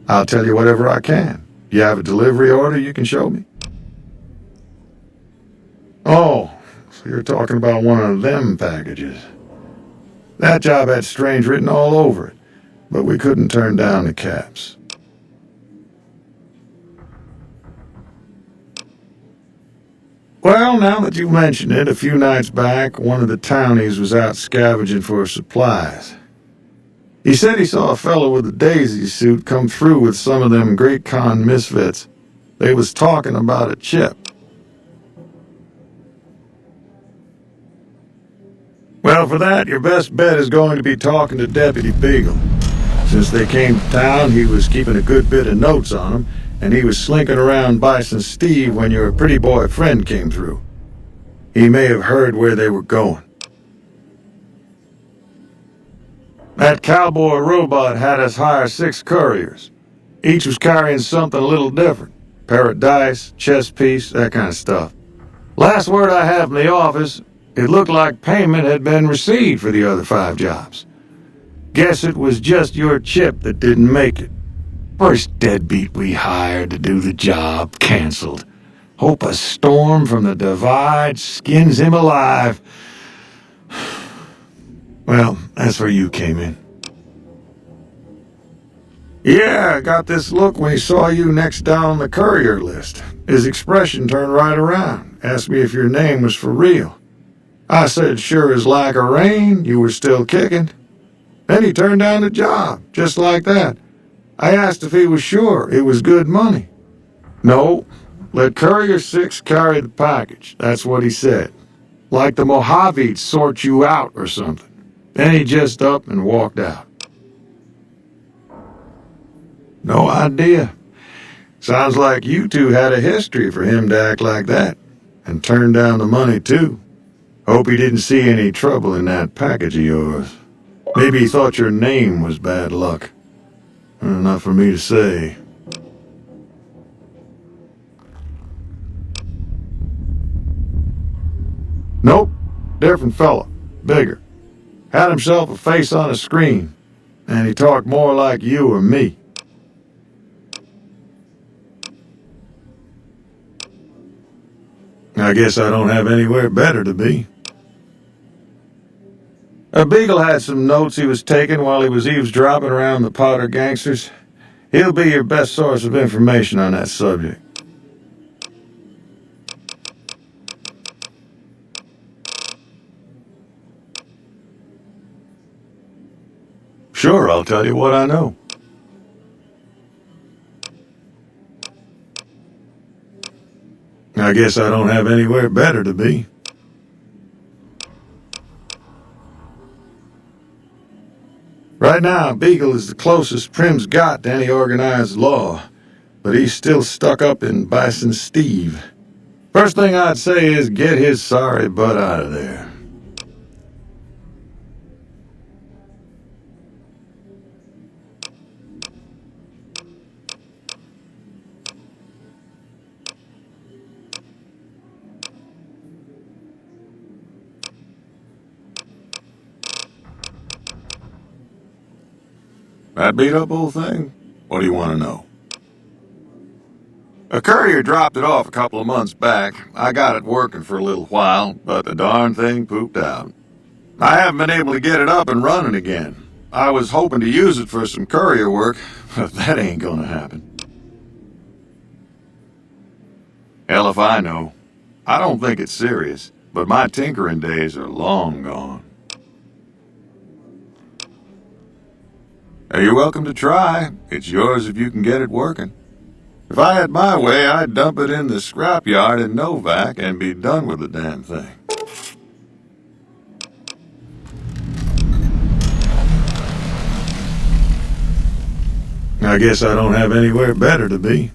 I'll tell you whatever I can. You have a delivery order you can show me? Oh, so you're talking about one of them packages. That job had strange written all over it, but we couldn't turn down the caps. Well, now that you mention it, a few nights back, one of the townies was out scavenging for supplies. He said he saw a fellow with a daisy suit come through with some of them Great Con misfits. They was talking about a chip. Well, for that, your best bet is going to be talking to Deputy Beagle. Since they came to town, he was keeping a good bit of notes on them, and he was slinking around Bison Steve when your pretty boy friend came through. He may have heard where they were going. That cowboy robot had us hire 6 couriers. Each was carrying something a little different. Pair of dice, chess piece, that kind of stuff. Last word I have from the office, it looked like payment had been received for the other 5 jobs. Guess it was just your chip that didn't make it. First deadbeat we hired to do the job canceled. Hope a storm from the divide skins him alive. Well, that's where you came in. Yeah, I got this look when he saw you next down on the courier list. His expression turned right around, asked me if your name was for real. I said sure as like a rain, you were still kicking. Then he turned down the job, just like that. I asked if he was sure it was good money. No, let Courier 6 carry the package, that's what he said. Like the Mojave'd sort you out or something. Then he just up and walked out. No idea. Sounds like you two had a history for him to act like that. And turn down the money, too. Hope he didn't see any trouble in that package of yours. Maybe he thought your name was bad luck. Not for me to say. Nope. Different fella. Bigger. Had himself a face on a screen. And he talked more like you or me. I guess I don't have anywhere better to be. Beagle had some notes he was taking while he was eavesdropping around the Potter gangsters. He'll be your best source of information on that subject. Sure, I'll tell you what I know. I guess I don't have anywhere better to be. Right now, Beagle is the closest Prim's got to any organized law, but he's still stuck up in Bison Steve. First thing I'd say is get his sorry butt out of there. That beat up old thing? What do you want to know? A courier dropped it off a couple of months back. I got it working for a little while, but the darn thing pooped out. I haven't been able to get it up and running again. I was hoping to use it for some courier work, but that ain't gonna happen. Hell if I know. I don't think it's serious, but my tinkering days are long gone. You're welcome to try. It's yours if you can get it working. If I had my way, I'd dump it in the scrapyard in Novak and be done with the damn thing. I guess I don't have anywhere better to be.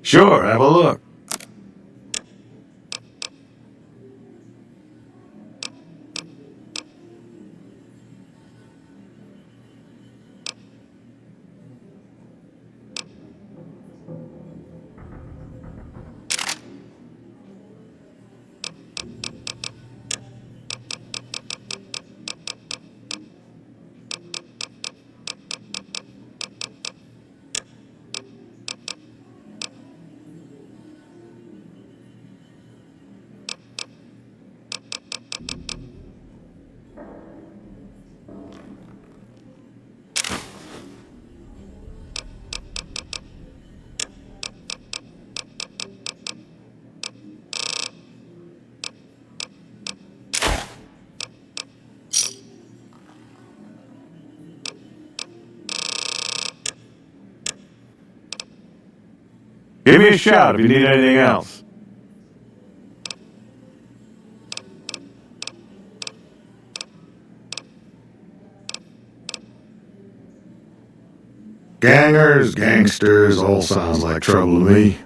Sure, have a look. Give me a shout if you need anything else. Gangers, gangsters, all sounds like trouble to me.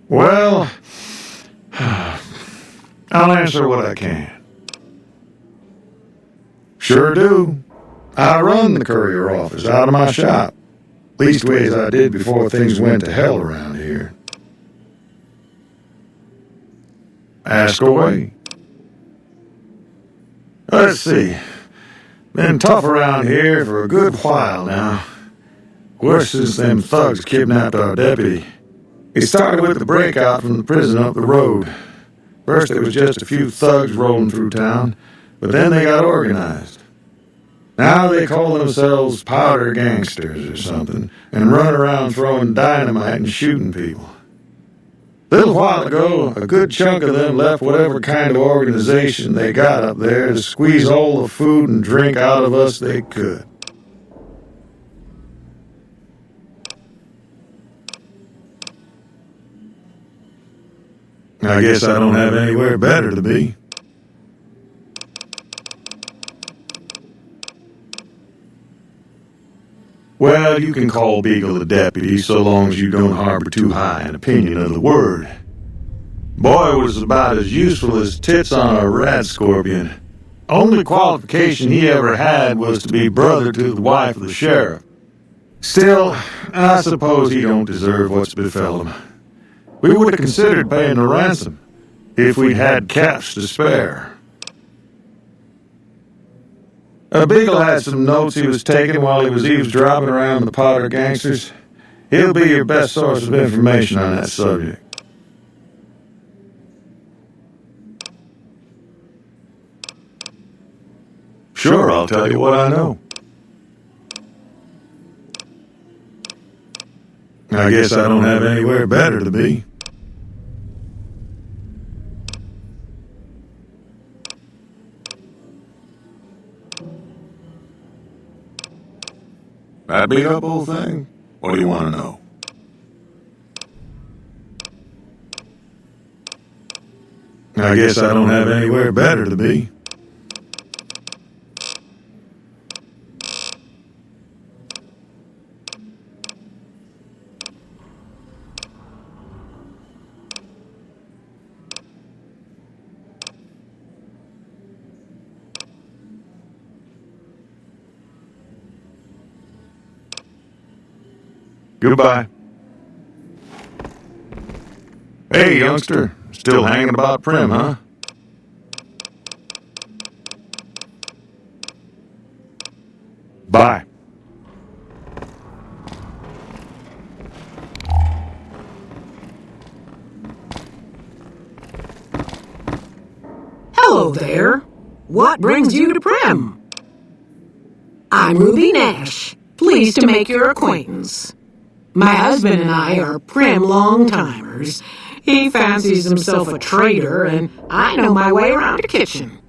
Well, I'll answer what I can. Sure do. I run the courier office out of my shop. Leastways I did before things went to hell around here. Ask away. Let's see. Been tough around here for a good while now. Worse since them thugs kidnapped our deputy. It started with the breakout from the prison up the road. First there was just a few thugs rolling through town, but then they got organized. Now they call themselves powder gangsters or something, and run around throwing dynamite and shooting people. A little while ago, a good chunk of them left whatever kind of organization they got up there to squeeze all the food and drink out of us they could. I guess I don't have anywhere better to be. Well, you can call Beagle a deputy so long as you don't harbor too high an opinion of the word. Boy was about as useful as tits on a rat scorpion. Only qualification he ever had was to be brother to the wife of the sheriff. Still, I suppose he don't deserve what's befell him. We would have considered paying the ransom if we'd had cash to spare. Beagle had some notes he was taking while he was eavesdropping around the powder gangsters. He'll be your best source of information on that subject. Sure, I'll tell you what I know. I guess I don't have anywhere better to be. That beat up old thing? What do you want to know? I guess I don't have anywhere better to be. Goodbye. Hey, youngster. Still hanging about Prim, huh? Bye. Hello there. What brings you to Prim? I'm Ruby Nash. Pleased to make your acquaintance. My husband and I are Prim long-timers. He fancies himself a trader, and I know my way around a kitchen.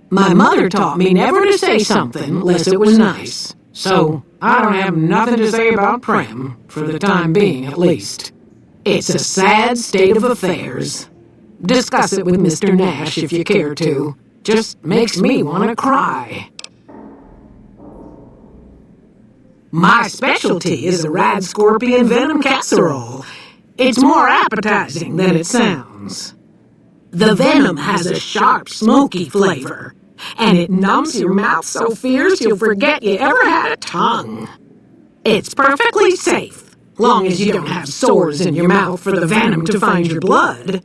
My mother taught me never to say something unless it was nice. So, I don't have nothing to say about Prem, for the time being at least. It's a sad state of affairs. Discuss it with Mr. Nash if you care to. Just makes me want to cry. My specialty is a rad scorpion venom casserole. It's more appetizing than it sounds. The venom has a sharp, smoky flavor, and it numbs your mouth so fierce you'll forget you ever had a tongue. It's perfectly safe, long as you don't have sores in your mouth for the venom to find your blood,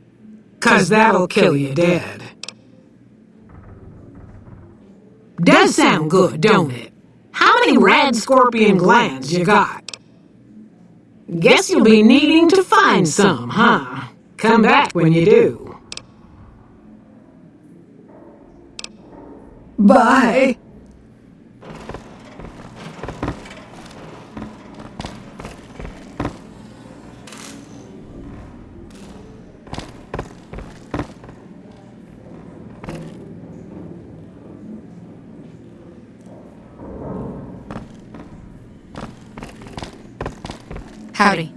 'cause that'll kill you dead. Does sound good, don't it? How many rad scorpion glands you got? Guess you'll be needing to find some, huh? Come back when you do. Bye. Howdy.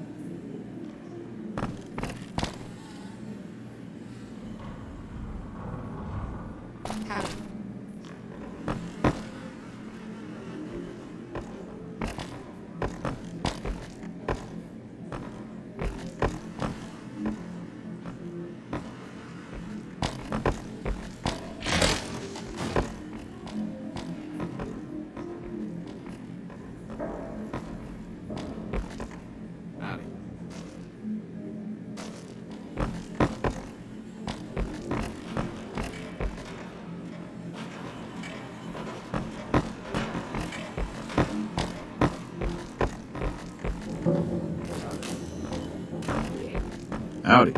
Howdy.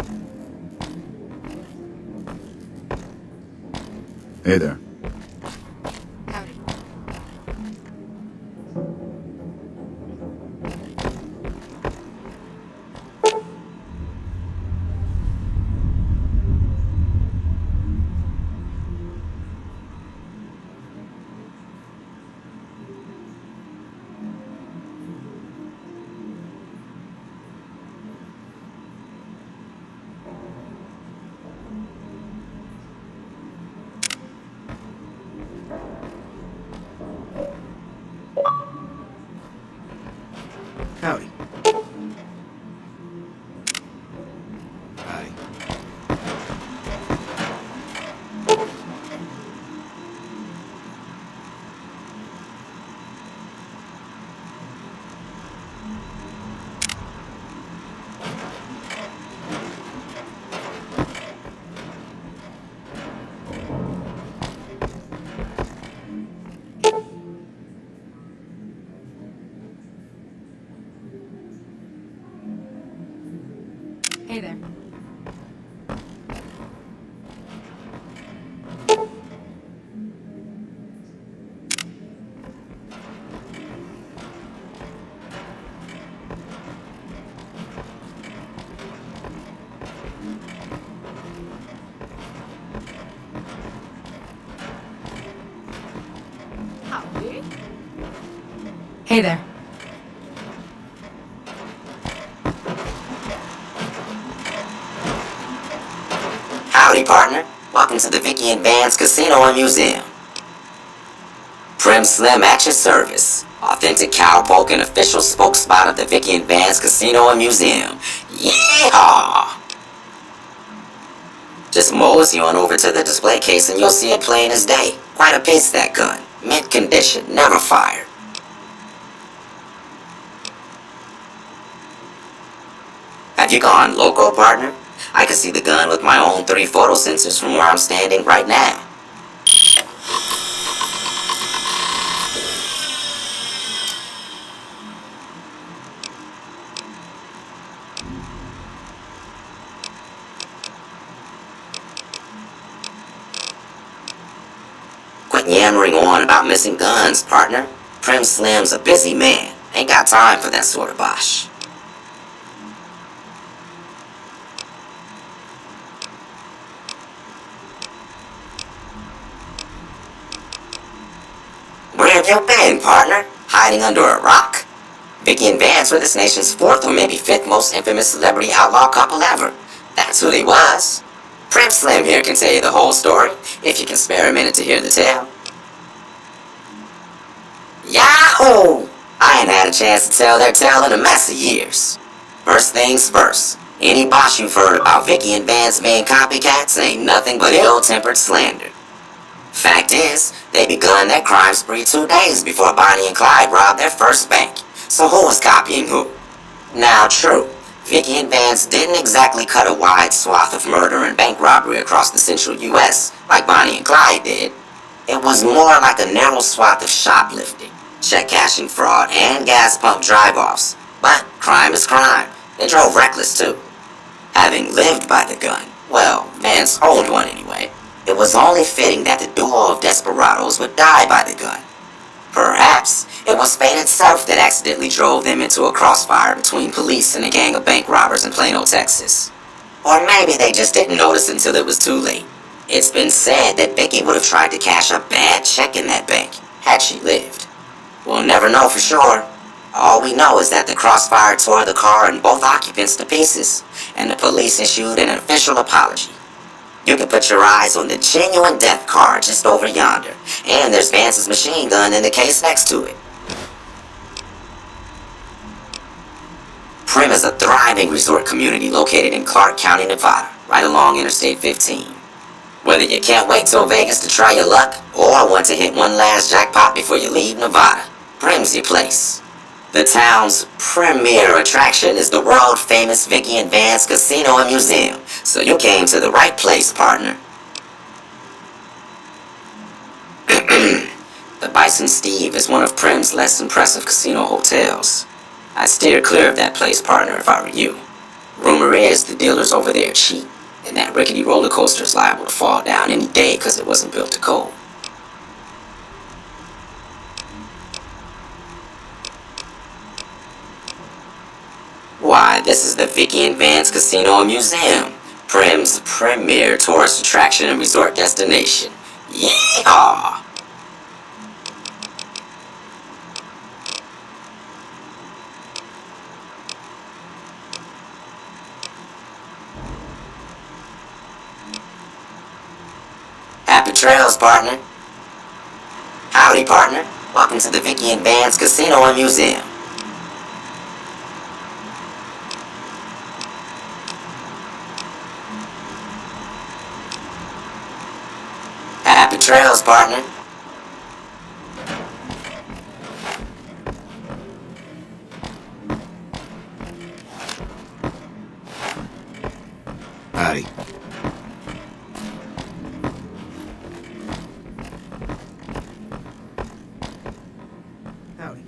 Hey there. Howdy. Hi. Hey there. Howdy. Hey there. Howdy, partner. Welcome to the Vicky and Vance Casino and Museum. Prim Slim at your service. Authentic cowpoke and official spokesspot of the Vicky and Vance Casino and Museum. Yeehaw! Just mosey on over to the display case and you'll see it plain as day. Quite a piece, that gun. Mint condition, never fired. Have you gone loco, partner? I can see the gun with my own 3 photo sensors from where I'm standing right now. Quit yammering on about missing guns, partner. Prim Slim's a busy man. Ain't got time for that sort of bosh. you been, partner? Hiding under a rock? Vicky and Vance were this nation's 4th or maybe 5th most infamous celebrity outlaw couple ever. That's who they was. Prim Slim here can tell you the whole story, if you can spare a minute to hear the tale. Yahoo! I ain't had a chance to tell their tale in a mess of years. First things first, any boss you've heard about Vicky and Vance being copycats ain't nothing but ill-tempered slander. Fact is, they begun their crime spree 2 days before Bonnie and Clyde robbed their first bank. So who was copying who? Now true, Vicky and Vance didn't exactly cut a wide swath of murder and bank robbery across the central US like Bonnie and Clyde did. It was more like a narrow swath of shoplifting, check cashing fraud, and gas pump drive-offs. But crime is crime. They drove reckless too. Having lived by the gun, well, Vance owned one anyway, it was only fitting that the duo of desperados would die by the gun. Perhaps it was fate itself that accidentally drove them into a crossfire between police and a gang of bank robbers in Plano, Texas. Or maybe they just didn't notice until it was too late. It's been said that Vicky would have tried to cash a bad check in that bank, had she lived. We'll never know for sure. All we know is that the crossfire tore the car and both occupants to pieces, and the police issued an official apology. You can put your eyes on the genuine death car just over yonder, and there's Vance's machine gun in the case next to it. Prim is a thriving resort community located in Clark County, Nevada, right along Interstate 15. Whether you can't wait till Vegas to try your luck, or want to hit one last jackpot before you leave Nevada, Prim's your place. The town's premier attraction is the world-famous Vicky and Vance Casino and Museum, so you came to the right place, partner. The Bison Steve is one of Prim's less impressive casino hotels. I'd steer clear of that place, partner, if I were you. Rumor is the dealers over there are cheap, and that rickety roller coaster is liable to fall down any day because it wasn't built to go. Why, this is the Vicky and Vance Casino and Museum, Prim's premier tourist attraction and resort destination. Yeehaw! Happy trails, partner. Howdy, partner. Welcome to the Vicky and Vance Casino and Museum. Happy trails, partner. Howdy. Howdy.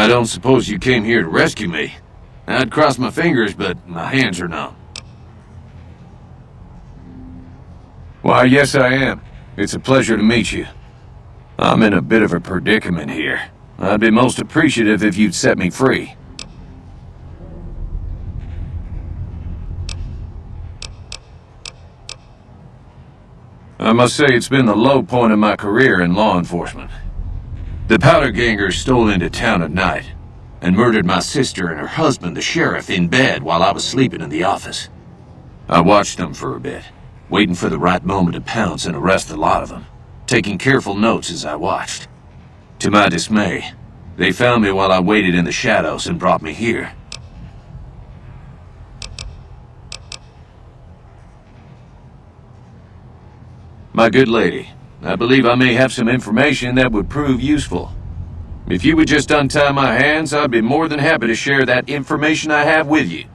I don't suppose you came here to rescue me. I'd cross my fingers, but my hands are numb. Why, yes I am. It's a pleasure to meet you. I'm in a bit of a predicament here. I'd be most appreciative if you'd set me free. I must say it's been the low point of my career in law enforcement. The powder gangers stole into town at night and murdered my sister and her husband, the sheriff, in bed while I was sleeping in the office. I watched them for a bit, waiting for the right moment to pounce and arrest the lot of them, taking careful notes as I watched. To my dismay, they found me while I waited in the shadows and brought me here. My good lady, I believe I may have some information that would prove useful. If you would just untie my hands, I'd be more than happy to share that information I have with you.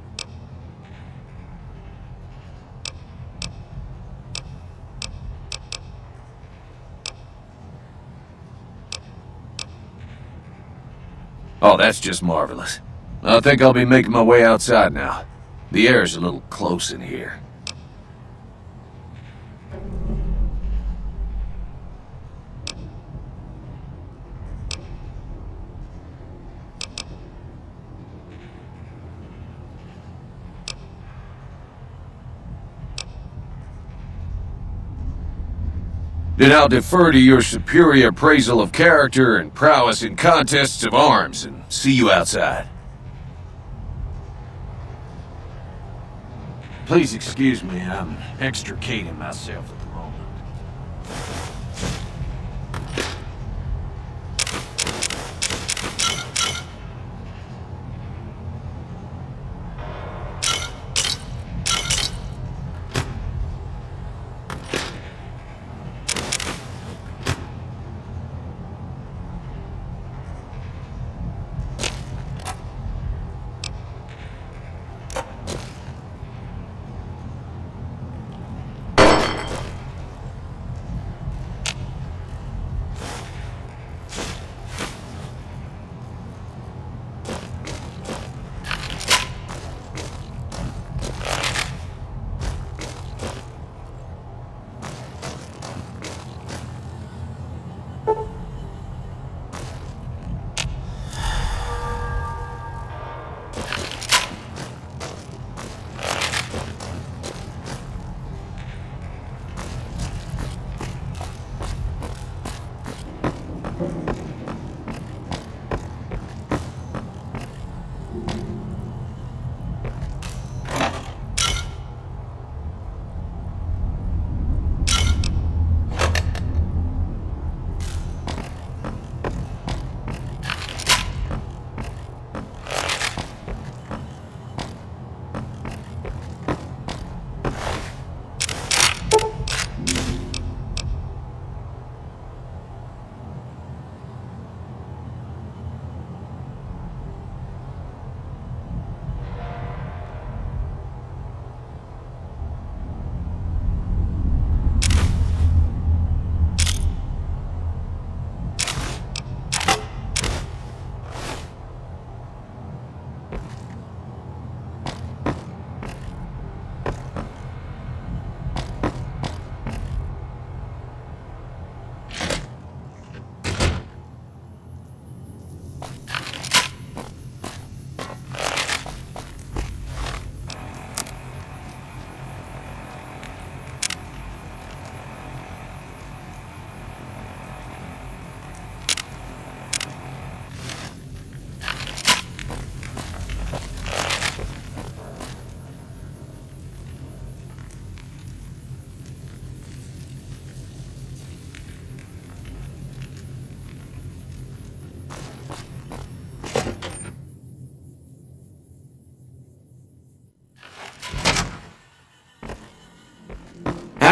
Oh, that's just marvelous. I think I'll be making my way outside now. The air's a little close in here. Then I'll defer to your superior appraisal of character and prowess in contests of arms, and see you outside. Please excuse me, I'm extricating myself at the moment.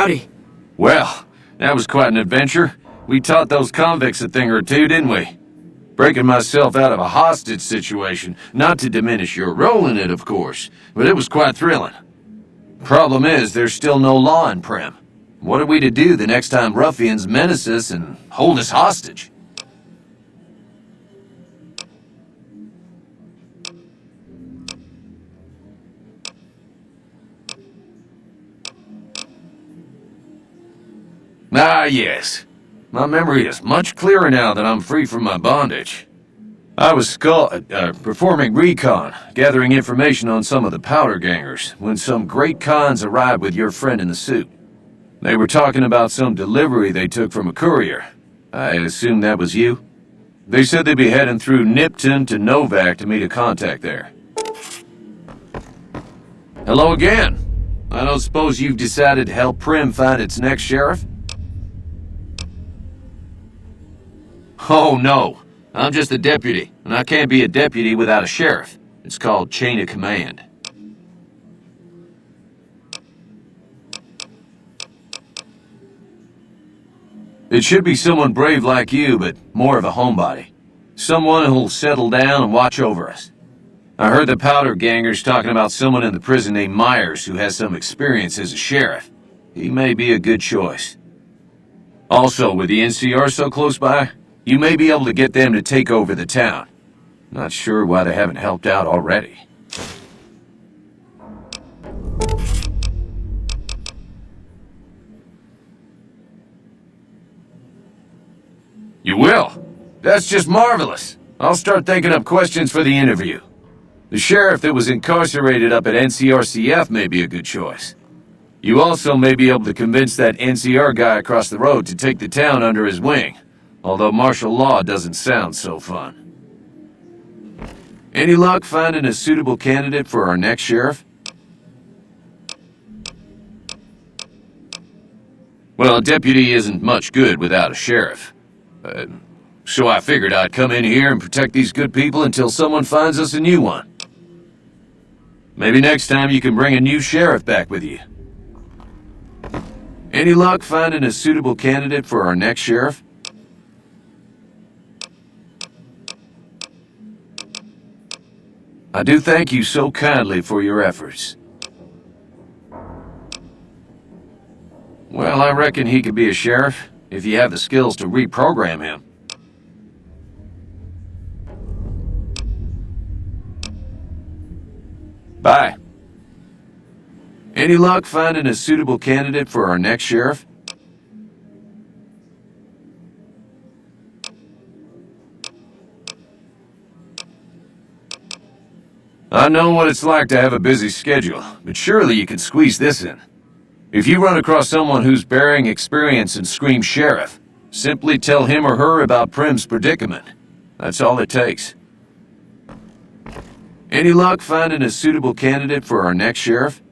Howdy. Well, that was quite an adventure. We taught those convicts a thing or two, didn't we? Breaking myself out of a hostage situation, not to diminish your role in it, of course, but it was quite thrilling. Problem is, there's still no law in Prim. What are we to do the next time ruffians menace us and hold us hostage? Ah, yes. My memory is much clearer now that I'm free from my bondage. I was performing recon, gathering information on some of the powder gangers, when some great cons arrived with your friend in the suit. They were talking about some delivery they took from a courier. I assume that was you? They said they'd be heading through Nipton to Novak to meet a contact there. Hello again. I don't suppose you've decided to help Prim find its next sheriff? Oh, no. I'm just a deputy, and I can't be a deputy without a sheriff. It's called chain of command. It should be someone brave like you, but more of a homebody. Someone who'll settle down and watch over us. I heard the powder gangers talking about someone in the prison named Myers who has some experience as a sheriff. He may be a good choice. Also, with the NCR so close by, you may be able to get them to take over the town. Not sure why they haven't helped out already. You will? That's just marvelous. I'll start thinking up questions for the interview. The sheriff that was incarcerated up at NCRCF may be a good choice. You also may be able to convince that NCR guy across the road to take the town under his wing, although martial law doesn't sound so fun. Any luck finding a suitable candidate for our next sheriff? Well, a deputy isn't much good without a sheriff. So I figured I'd come in here and protect these good people until someone finds us a new one. Maybe next time you can bring a new sheriff back with you. Any luck finding a suitable candidate for our next sheriff? I do thank you so kindly for your efforts. Well, I reckon he could be a sheriff, if you have the skills to reprogram him. Bye. Any luck finding a suitable candidate for our next sheriff? I know what it's like to have a busy schedule, but surely you can squeeze this in. If you run across someone who's bearing experience and screams sheriff, simply tell him or her about Prim's predicament. That's all it takes. Any luck finding a suitable candidate for our next sheriff?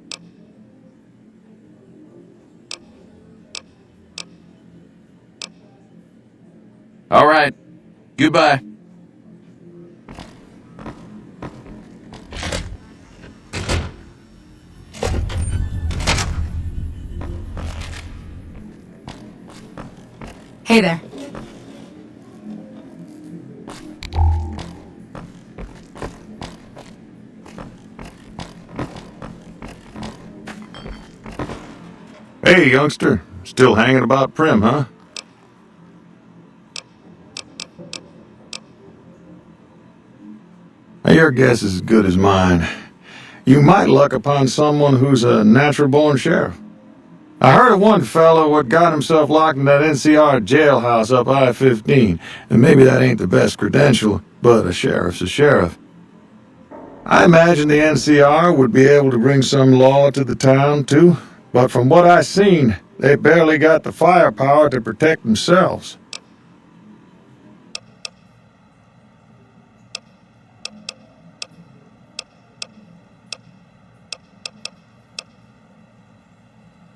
All right. Goodbye. Hey there. Hey, youngster. Still hanging about Prim, huh? Now, your guess is as good as mine. You might luck upon someone who's a natural-born sheriff. I heard of one fellow what got himself locked in that NCR jailhouse up I-15, and maybe that ain't the best credential, but a sheriff's a sheriff. I imagine the NCR would be able to bring some law to the town, too, but from what I seen, they barely got the firepower to protect themselves.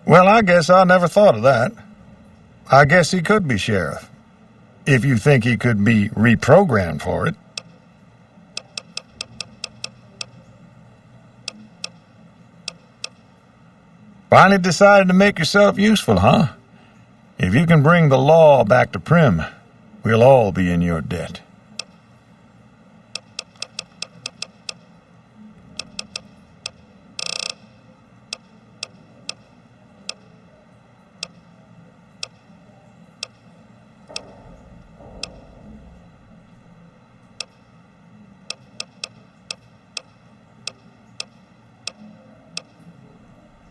Well, I guess I never thought of that. I guess he could be sheriff, if you think he could be reprogrammed for it. Finally decided to make yourself useful, huh? If you can bring the law back to Prim, we'll all be in your debt.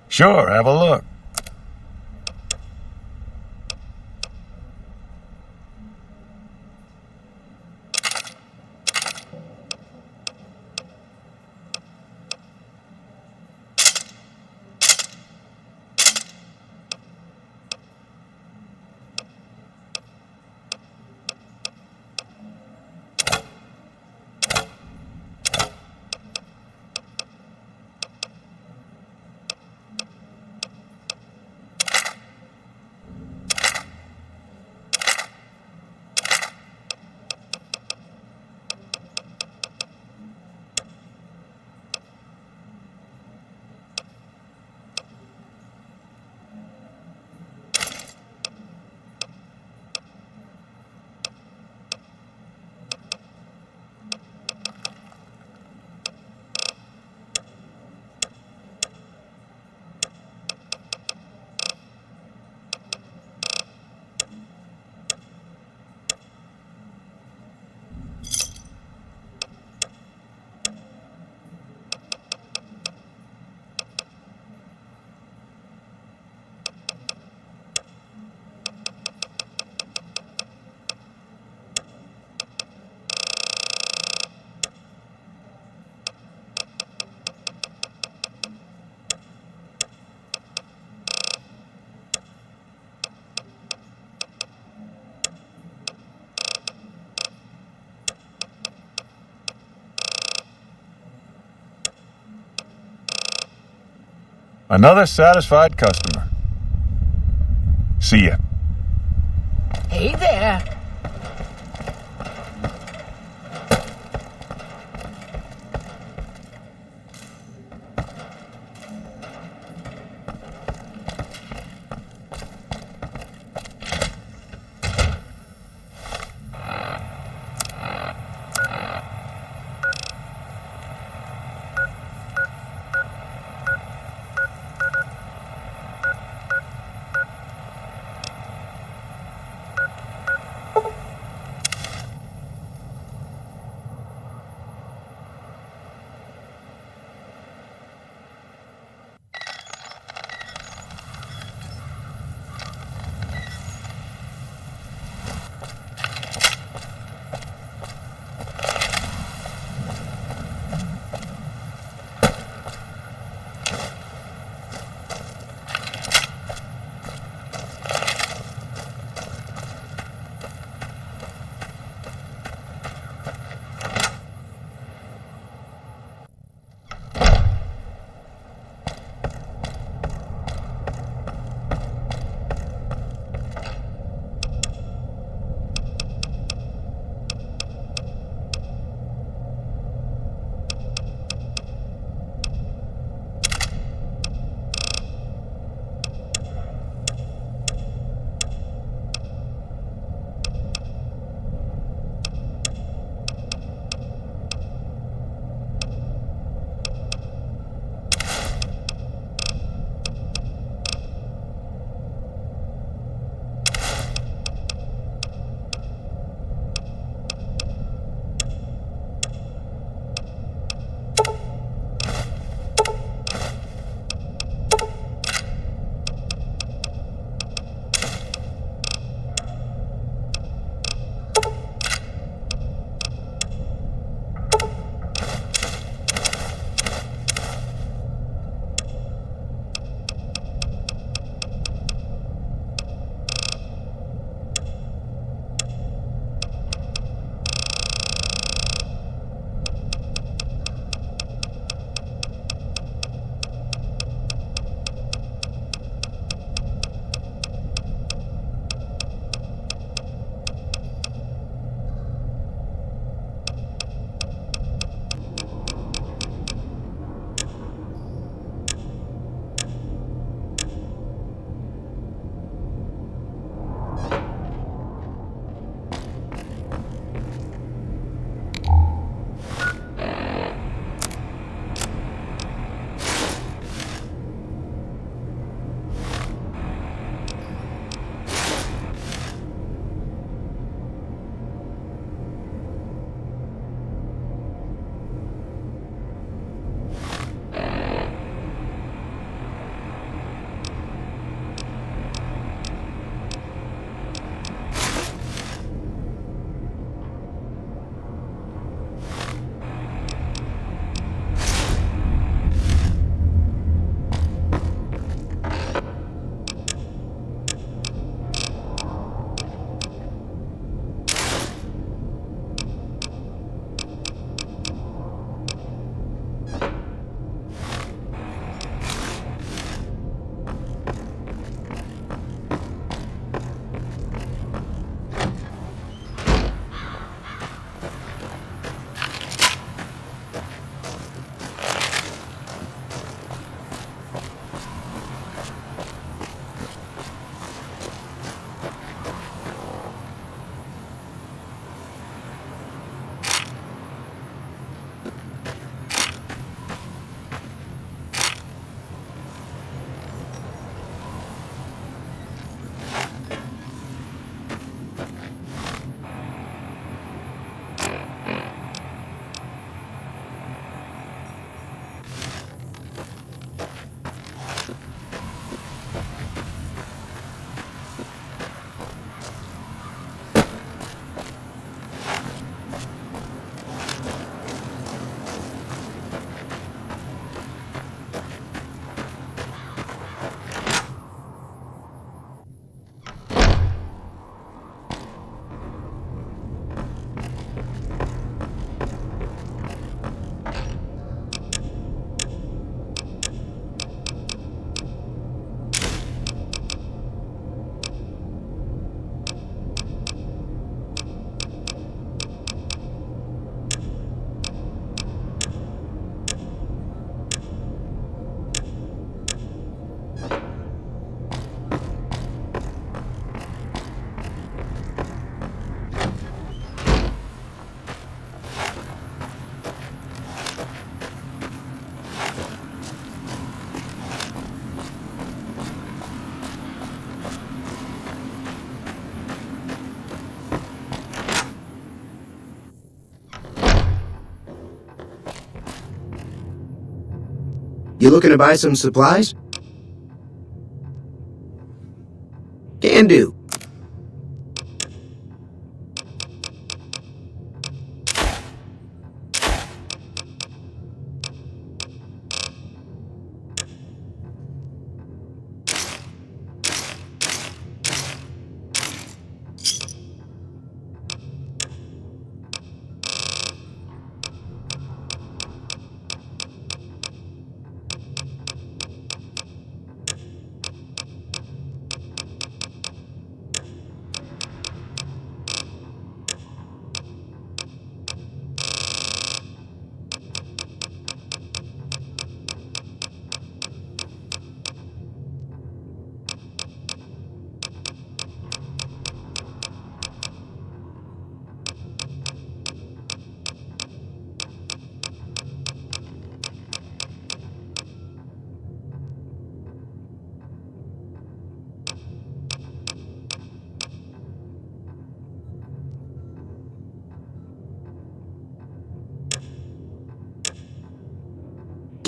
Sure, have a look. Another satisfied customer. See ya. Hey there. You looking to buy some supplies? Can do.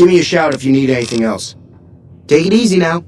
Give me a shout if you need anything else. Take it easy now.